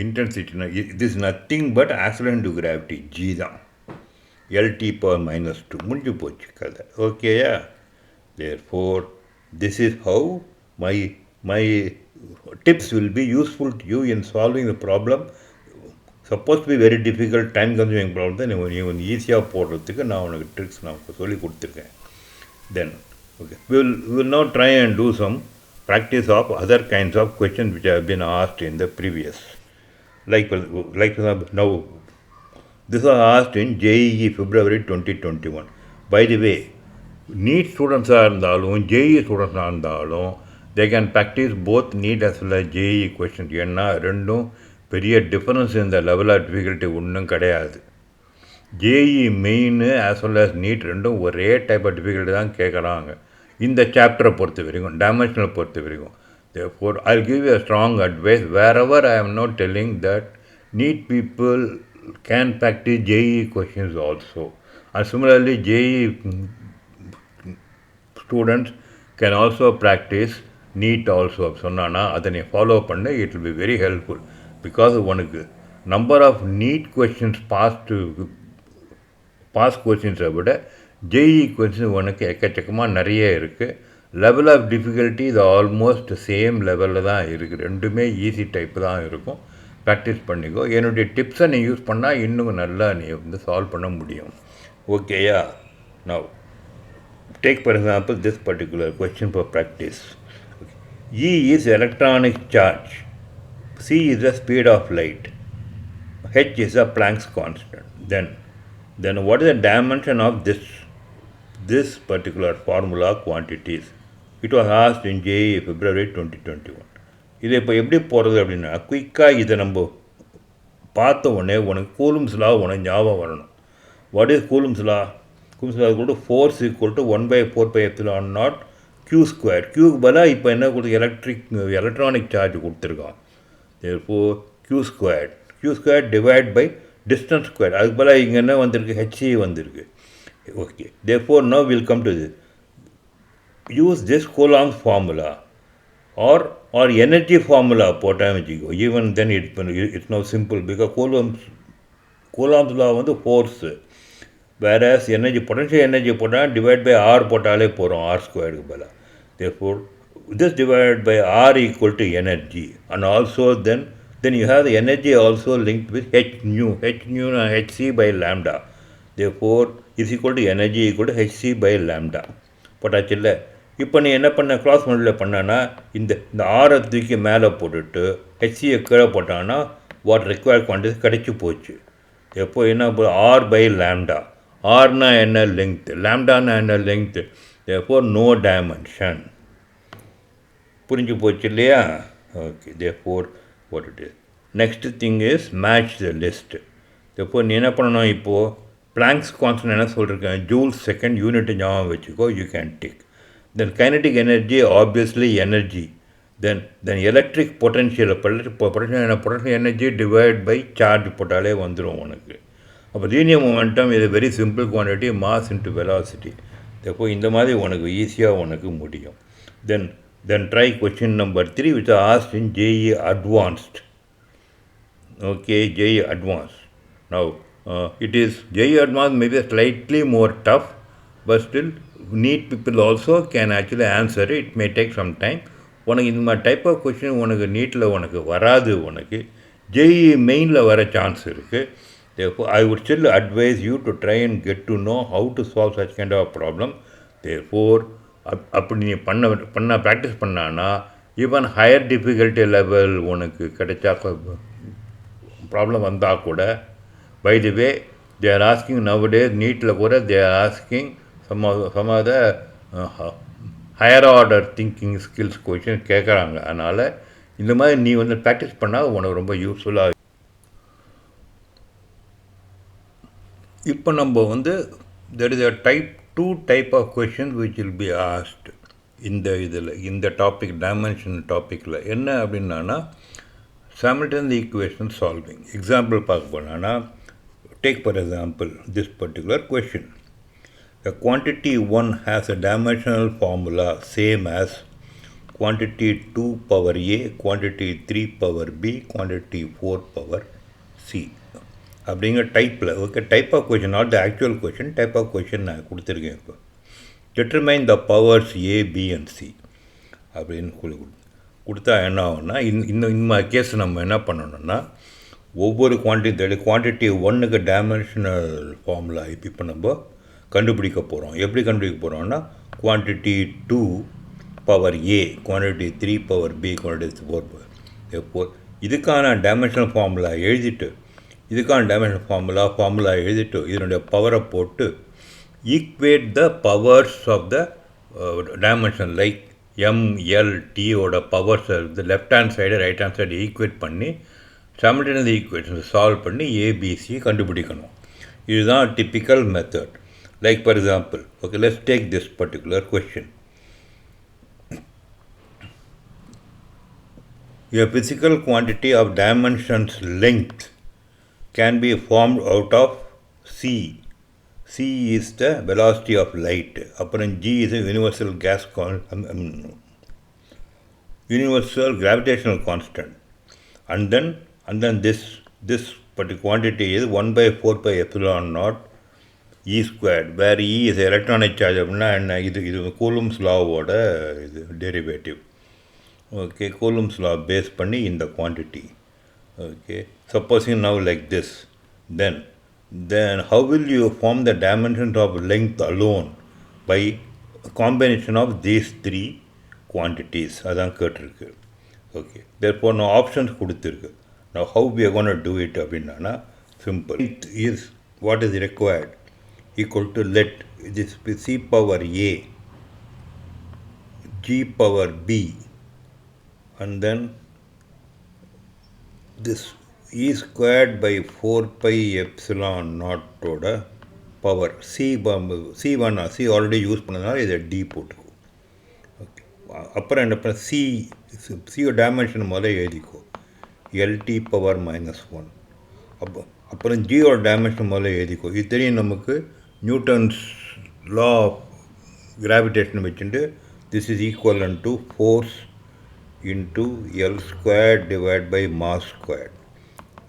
இன்டென்சிட்டினா இது is nothing but acceleration due கிராவிட்டி, G தான். LT power -2 முடிஞ்சு போச்சு கதை. ஓகேயா? Therefore this is how my tips will be useful to you in solving the problem. Supposed to be very difficult time consuming problem தான் நீ வந்து ஈஸியாக போடுறதுக்கு நான் உனக்கு ட்ரிக்ஸ் நான் சொல்லி கொடுத்துருக்கேன். Then okay, we will now try and do some practice of other kinds of questions which have been asked in the previous. Like now this was asked in JEE February 2021. By the way, NEET ஸ்டூடெண்ட்ஸாக இருந்தாலும் JEE ஸ்டூடெண்ட்ஸாக இருந்தாலும் they can practice both NEET as well as JEE questions. ஏன்னா ரெண்டும் பெரிய difference இந்த level of difficulty ஒன்றும் கிடையாது. JEE Main as well as NEET ரெண்டும் ஒரே டைப் ஆஃப் டிஃபிகல்ட்டி தான் கேட்குறாங்க இந்த சாப்டரை பொறுத்த வரைக்கும், டைமென்ஷனல் பொறுத்த வரைக்கும். Therefore, I'll give you a strong advice wherever I am not telling that NEET people can practice JEE questions also. And similarly, JEE students can also practice NEET also. சொன்னானா அதை நீ ஃபாலோ பண்ண, it will be very helpful. Because உனக்கு number of NEET questions past கொஸ்டின்ஸை விட JEE questions உனக்கு எக்கச்சக்கமாக நிறைய இருக்குது. லெவல் ஆஃப் டிஃபிகல்ட்டி இது ஆல்மோஸ்ட் சேம் லெவலில் தான் இருக்குது. ரெண்டுமே ஈஸி டைப் தான் இருக்கும். ப்ராக்டிஸ் பண்ணிக்கோ. என்னுடைய டிப்ஸை நீ யூஸ் பண்ணால் இன்னும் நல்லா நீ வந்து சால்வ் பண்ண முடியும். ஓகேயா? Now take for example this particular question for practice. E is electronic charge, c is the speed of light, h is a Planck's constant. Then what is the dimension of this particular formula quantities? It was asked in JEE February 2021. இதை இப்போ எப்படி போகிறது அப்படின்னா, குயிக்காக இதை நம்ம பார்த்த உடனே உனக்கு கூலும்ஸ் லா உனக்கு ஞாபகம் வரணும். What is Coulomb's law? Coulomb's law equal to force equal to 1/4πε0 q². க்யூக்கு பதிலாக இப்போ என்ன கொடுத்து எலக்ட்ரானிக் சார்ஜ் கொடுத்துருக்கான். therefore q² divide by distance squared. அதுக்கு பதிலாக இங்கே என்ன வந்திருக்கு? HE வந்திருக்கு. Okay, therefore now we'll come to this. Use this Coulomb's formula or energy formula போட்டால் வச்சுக்கோ. even then it's now simple because Coulomb's law வந்து force, whereas energy potential energy போட்டால் டிவைட் பை R போட்டாலே போகிறோம், R²க்கு பதிலாக. therefore this divided by R equal to energy, and also then you have the energy also linked with h nu hc by lambda. therefore is equal to energy equal to hc by lambda போட்டாச்சு இல்லை. இப்போ நீ என்ன பண்ண, cross multiply பண்ணான்னா இந்த ஆரை தூக்கி மேலே போட்டுட்டு ஹெச்சியை கீழே போட்டான்னா வாட் ரெக்வயர்ட் குவான்டிட்டி கிடைச்சி போச்சு. எப்போ என்ன ஆர் பை லேம்டா. ஆர்னா என்ன? லெங்க்த்து. லேம்டானா என்ன? லெங்க்த்து. therefore no dimension. புரிஞ்சு போச்சு இல்லையா? Okay, therefore what it is. Next thing is match the list. therefore நீ என்ன பண்ணணும், இப்போது Planck's constant என்ன சொல்லியிருக்கேன்? ஜூல் செகண்ட் யூனிட் ஞாபகம் வச்சுக்கோ. you can tick. then kinetic energy, obviously energy. then electric potential energy divided by charge போட்டாலே வந்துடும் உனக்கு. அப்போ லீனியர் மொமெண்டம் இது very simple quantity, mass into velocity. therefore இந்த மாதிரி உனக்கு ஈஸியாக உனக்கு முடியும். then try question number 3 which are asked in JEE Advanced. Okay, JEE Advanced. Now it is JEE Advanced maybe slightly more tough, but still NEET people also can actually answer it. It may take some time. உனக்கு இந்த மாதிரி type of question உனக்கு நீட்டில் உனக்கு வராது. உனக்கு JEE மெயினில் வர சான்ஸ் இருக்குது. therefore I would still advise you to try and get to know how to solve such kind of problem. therefore அப்படி நீ பண்ண ப்ராக்டிஸ் பண்ணான்னா ஈவன் ஹையர் டிஃபிகல்ட்டி லெவல் உனக்கு கிடைச்சா ப்ராப்ளம் வந்தால் கூட, by the way they are asking nowadays நீட்டில் கூட they are asking some of the higher order thinking skills question கேட்குறாங்க. அதனால் இந்த மாதிரி நீ வந்து ப்ராக்டிஸ் பண்ணால் உனக்கு ரொம்ப யூஸ்ஃபுல்லாக. இப்போ நம்ம வந்து there is a two type of questions which will be asked இந்த டாபிக், டைமென்ஷன் டாப்பிக்கில். என்ன அப்படின்னா simultaneous equation solving. எக்ஸாம்பிள் பார்க்க போனான்னா, take for example this particular question. The quantity 1 has a dimensional formula same as quantity 2 power A, quantity 3 power B, quantity 4 power C. அப்படிங்கிற டைப்பில். Okay, type of question, not the actual question, type of question நான் கொடுத்துருக்கேன். இப்போ determine the powers A, B and C அப்படின்னு கொடுத்தா என்ன ஆகும்னா, இந்த கேஸ் நம்ம என்ன பண்ணணும்னா, ஒவ்வொரு குவான்டிட்டி 1க்கு டைமென்ஷனல் ஃபார்முலா இப்போ நம்ம கண்டுபிடிக்க போகிறோம். எப்படி கண்டுபிடிக்க போகிறோம்னா, quantity 2 power A, quantity 3 power B, quantity 4 power. எப்போ இதுக்கான டைமென்ஷனல் ஃபார்முலா எழுதிட்டு, ஃபார்முலா எழுதிட்டு இதனுடைய பவரை போட்டு equate the powers of the dimension like MLTயோட powers left hand side right hand side equate பண்ணி simultaneous ஈக்குவேஷன்ஸ் சால்வ் பண்ணி ABC கண்டுபிடிக்கணும். இதுதான் typical method. Like for example, okay, let's take this particular question. A physical quantity of dimensions length can be formed out of c. c is the velocity of light. அப்புறம் g is a universal gravitational constant. And then this particular quantity is 1 by 4 pi epsilon naught E squared, where E is electronic charge and இது Coulomb's law ஓட derivative. Okay, Coulomb's law based பண்ணி இந்த quantity. Okay, supposing now like this, then how will you form the dimensions of length alone by a combination of these three quantities? அதான் கேட்டிருக்கு. Okay, therefore no options கொடுத்திருக்கு. Now how we are going to do it அப்படின்னா simple. It is what is required equal to let this be c power a, g power b, and then this e squared by 4 pi epsilon naught ஓட power c1 c already use பண்ணதுனால இதை d போட்டுக்கோ. Okay, அப்புறம் என்ன பண்ண c dimension முதல்ல எழுதிக்கோ, lt power -1. அப்புறம் ஜியோட dimension முதல்ல எழுதிக்கோ. இது தெரியும் நமக்கு, நியூட்டன்ஸ் லா ஆஃப் கிராவிடேஷன் வச்சுட்டு this is equal to force into L square divide by mass square.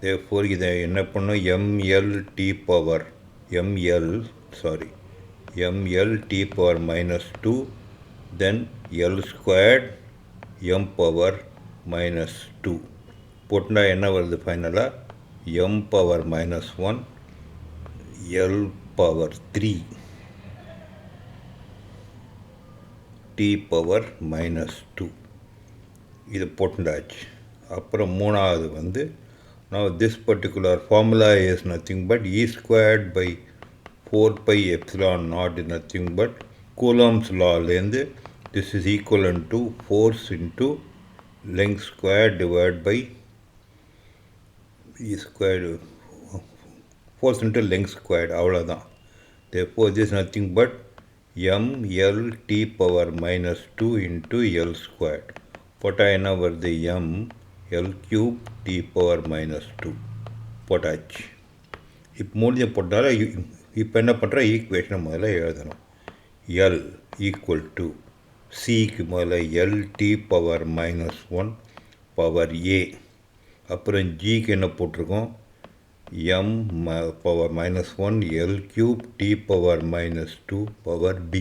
Therefore இதை என்ன பண்ணும், ml t power -2 then L squared m power -2 போட்டுனா என்ன வருது ஃபைனலாக, m power -1 l power 3 t power -2 இது போட்டுண்டாச்சு. அப்புறம் மூணாவது now this particular formula is nothing but e squared by 4 pi epsilon naught is nothing but Coulomb's law லேருந்து this is equivalent to force into length square divided by e squared, force into length squared, அவ்வளோதான். therefore this is nothing but ml t power -2 into l squared போட்டால் என்ன வருது, m l cube t power -2 போட்டாச்சு. இப்போ மூலிய போட்டால் இப்போ என்ன பண்ணுற, ஈக்குவேஷனை முதல்ல எழுதணும். l ஈக்குவல் டு சிக்கு முதல்ல l t power -1 power a, அப்புறம் ஜிக்கு என்ன போட்டிருக்கோம், m power -1 l cube t power -2 power b.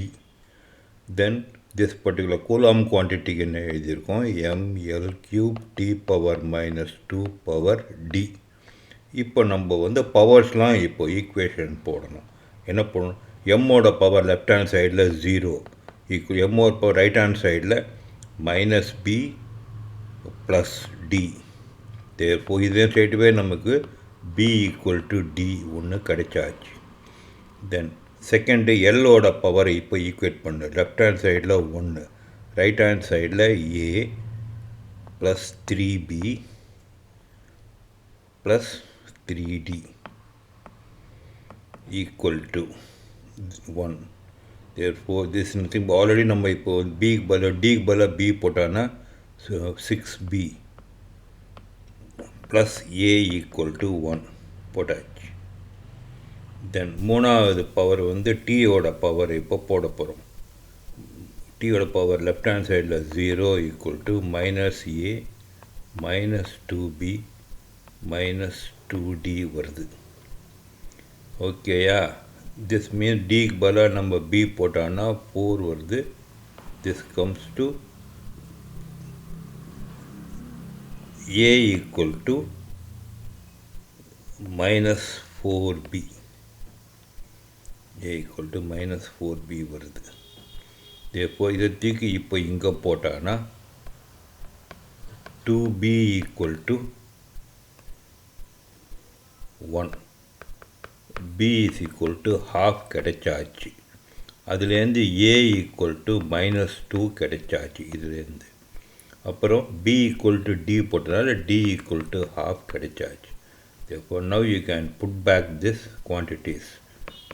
Then this particular Coulomb quantity என்ன எழுதியிருக்கோம், ml cube t power -2 power d. இப்போ நம்ம பவர்ஸ்லாம் இப்போ ஈக்குவேஷன் போடணும். என்ன போடணும், எம்மோட பவர் லெஃப்ட் ஹேண்ட் சைடில் 0 ஈக்குவல் எம்மோட பவர் ரைட் ஹேண்ட் சைடில் -b ப்ளஸ் d. தேர்ஃபோர் இதே ஸ்ட்ரெயிட்வே நமக்கு b ஈக்குவல் டு d ஒன்று கிடைச்சாச்சு. தென் செகண்டு எல்லோட பவர் இப்போ ஈக்குவேட் பண்ணு, லெஃப்ட் ஹேண்ட் சைடில் 1, ரைட் ஹேண்ட் சைடில் a plus 3b plus 3d equal to 1. therefore this is nothing but already நம்ம இப்போ b க்கு பதிலாக b போட்டான்னா 6b plus a equal to 1 போட்டாச்சு. தென் மூணாவது பவர் டீயோட பவர் இப்போ போட போகிறோம். டீயோட பவர் லெஃப்ட் ஹேண்ட் சைடில் 0 equal to -a -2b -2d வருது. ஓகேயா, திஸ் மீன்ஸ் டிக்கு பதிலாக நம்ம b போட்டோன்னா 4 வருது. This comes to a equal to -4b, a equal to -4b வருது. therefore இதை தூக்கி இப்போ இங்கே போட்டானா 2b equal to 1, b is equal to half கிடைச்சாச்சு. அதுலேருந்து a equal to -2 கிடைச்சாச்சு இதுலேருந்து. அப்புறம் b equal to d போட்டனால d equal to half கிடைச்சாச்சு. Therefore, now you can put back this quantities.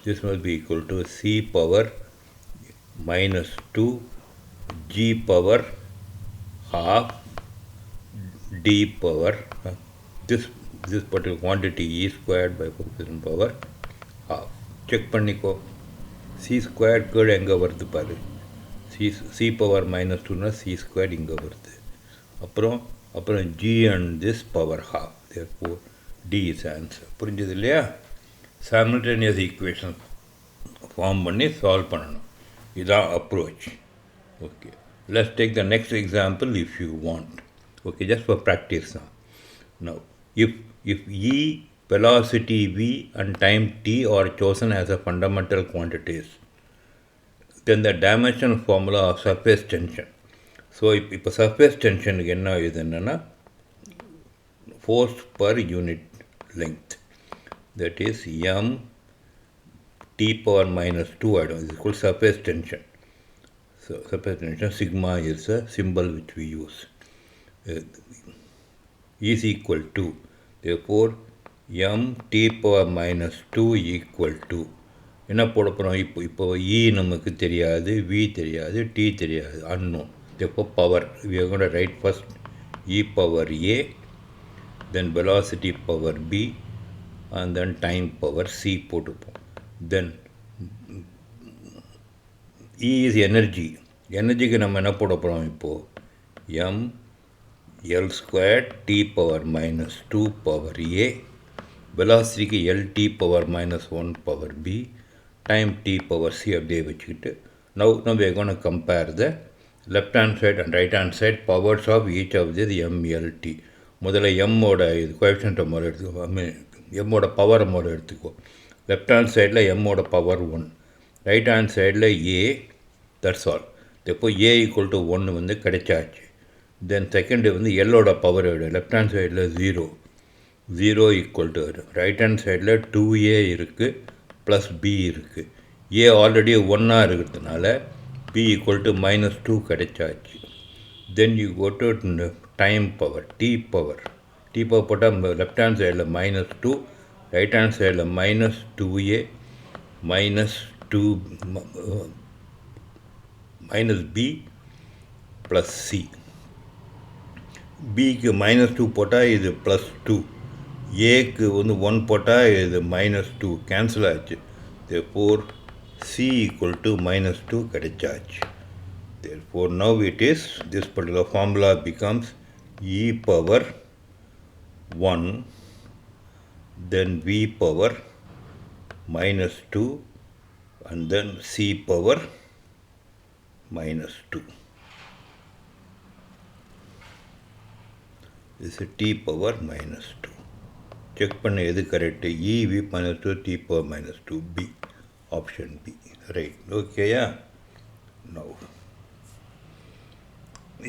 This must be equal to C power minus 2 G power half D power this particular quantity E squared by 4% power half. Check பண்ணிக்கோ. C squared கீழே எங்கே வருது பாரு. C power minus 2 C squared இங்கே வருது. அப்புறம் G and this power half. Therefore D is answer. புரிஞ்சது இல்லையா? Simultaneous equation form பண்ணி solve பண்ணணும். இதான் approach. Okay. Let's take the next example if you want. Okay, just for practice now. Now, if E, velocity V and time T are chosen as a fundamental quantities, then the dimensional formula of surface tension. So, இப்போ surface tension என்ன இதுன்னா force per unit length. That is m T power minus 2 is called surface tension. So, surface tension sigma is a symbol which we use. Is equal to, therefore m T power minus 2 equal to என்ன போட போகிறோம்? இப்போ E நமக்கு தெரியாது, V தெரியாது, T தெரியாது, unknown. Therefore power, we are going to write first E power A, then velocity power B, and then time power C போட்டுப்போம். Then E is energy. எனர்ஜிக்கு நம்ம என்ன போட போகிறோம்? இப்போது m L squared T power minus 2 power A, velocity L T power minus 1 power B, time T power C அப்படியே வச்சுக்கிட்டு now we are going to compare the left hand side and right hand side powers of each of this MLT. முதல்ல m ஓட இது coefficient மோட எடுத்துக்கோ, m ஓட power மோட எடுத்துக்கோ. Left hand சைடில் m ஓட பவர் 1, ரைட் ஹேண்ட் சைடில் A, தட்ஸ் ஆல். இப்போ A ஈக்குவல் டு 1 வந்து கிடைச்சாச்சு. தென் செகண்டு வந்து எல்லோட பவர் எடு, லெஃப்ட் ஹேண்ட் சைடில் 0 ஈக்குவல் டு ரைட் ஹேண்ட் சைடில் 2A இருக்குது ப்ளஸ் B இருக்குது. A ஆல்ரெடி 1 இருக்கிறதுனால B ஈக்குவல் டு minus 2 கிடைச்சாச்சு. Then you go to time power T power போட்டால் லெஃப்ட் ஹேண்ட் சைடில் minus 2, ரைட் ஹேண்ட் சைடில் minus 2A minus B plus C. Bக்கு minus 2 போட்டால் இது plus 2, Aக்கு வந்து 1 போட்டால் இது minus 2 கேன்சல் ஆச்சு. therefore C equal to minus 2 கிடைச்சாச்சு. therefore now it is, this particular formula becomes E power 1, then V power minus 2, and then C power minus 2. This is T power minus 2. Check பண்ண எது correct? E V minus 2 T power minus 2 B. Option B. Right. Okay, yeah. Now,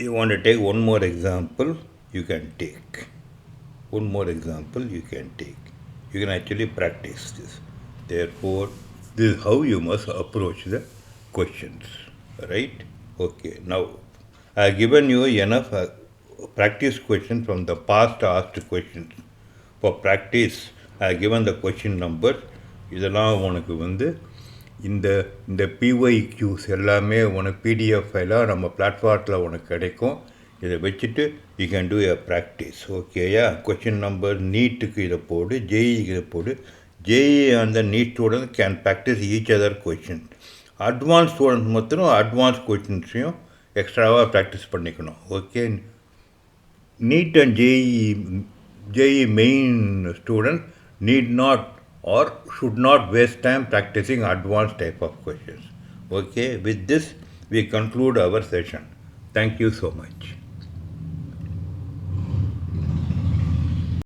you want to take one more example, you can take. One more example you can take. You can actually practice this. Therefore, this is how you must approach the questions. Right? Okay. Now, I have given you enough practice questions from the past asked questions. For practice, I have given the question number. இதெல்லாம் உனக்கு வந்து இந்த PYQs எல்லாமே உனக்கு PDF ஃபைலாக நம்ம பிளாட்ஃபார்மில் உனக்கு கிடைக்கும். இதை வச்சுட்டு you can do a practice. ஓகேயா? கொஷின் நம்பர் நீட்டுக்கு இதை போடு, JEEக்கு இதை போடு. JEE அந்த NEET student can practice each other question. Advance student மாத்திரம் அட்வான்ஸ் கொஷின்ஸையும் எக்ஸ்ட்ராவாக ப்ராக்டிஸ் பண்ணிக்கணும். Okay? NEET and JEE main students need not or should not waste time practicing advanced type of questions. Okay, with this we conclude our session. Thank you so much.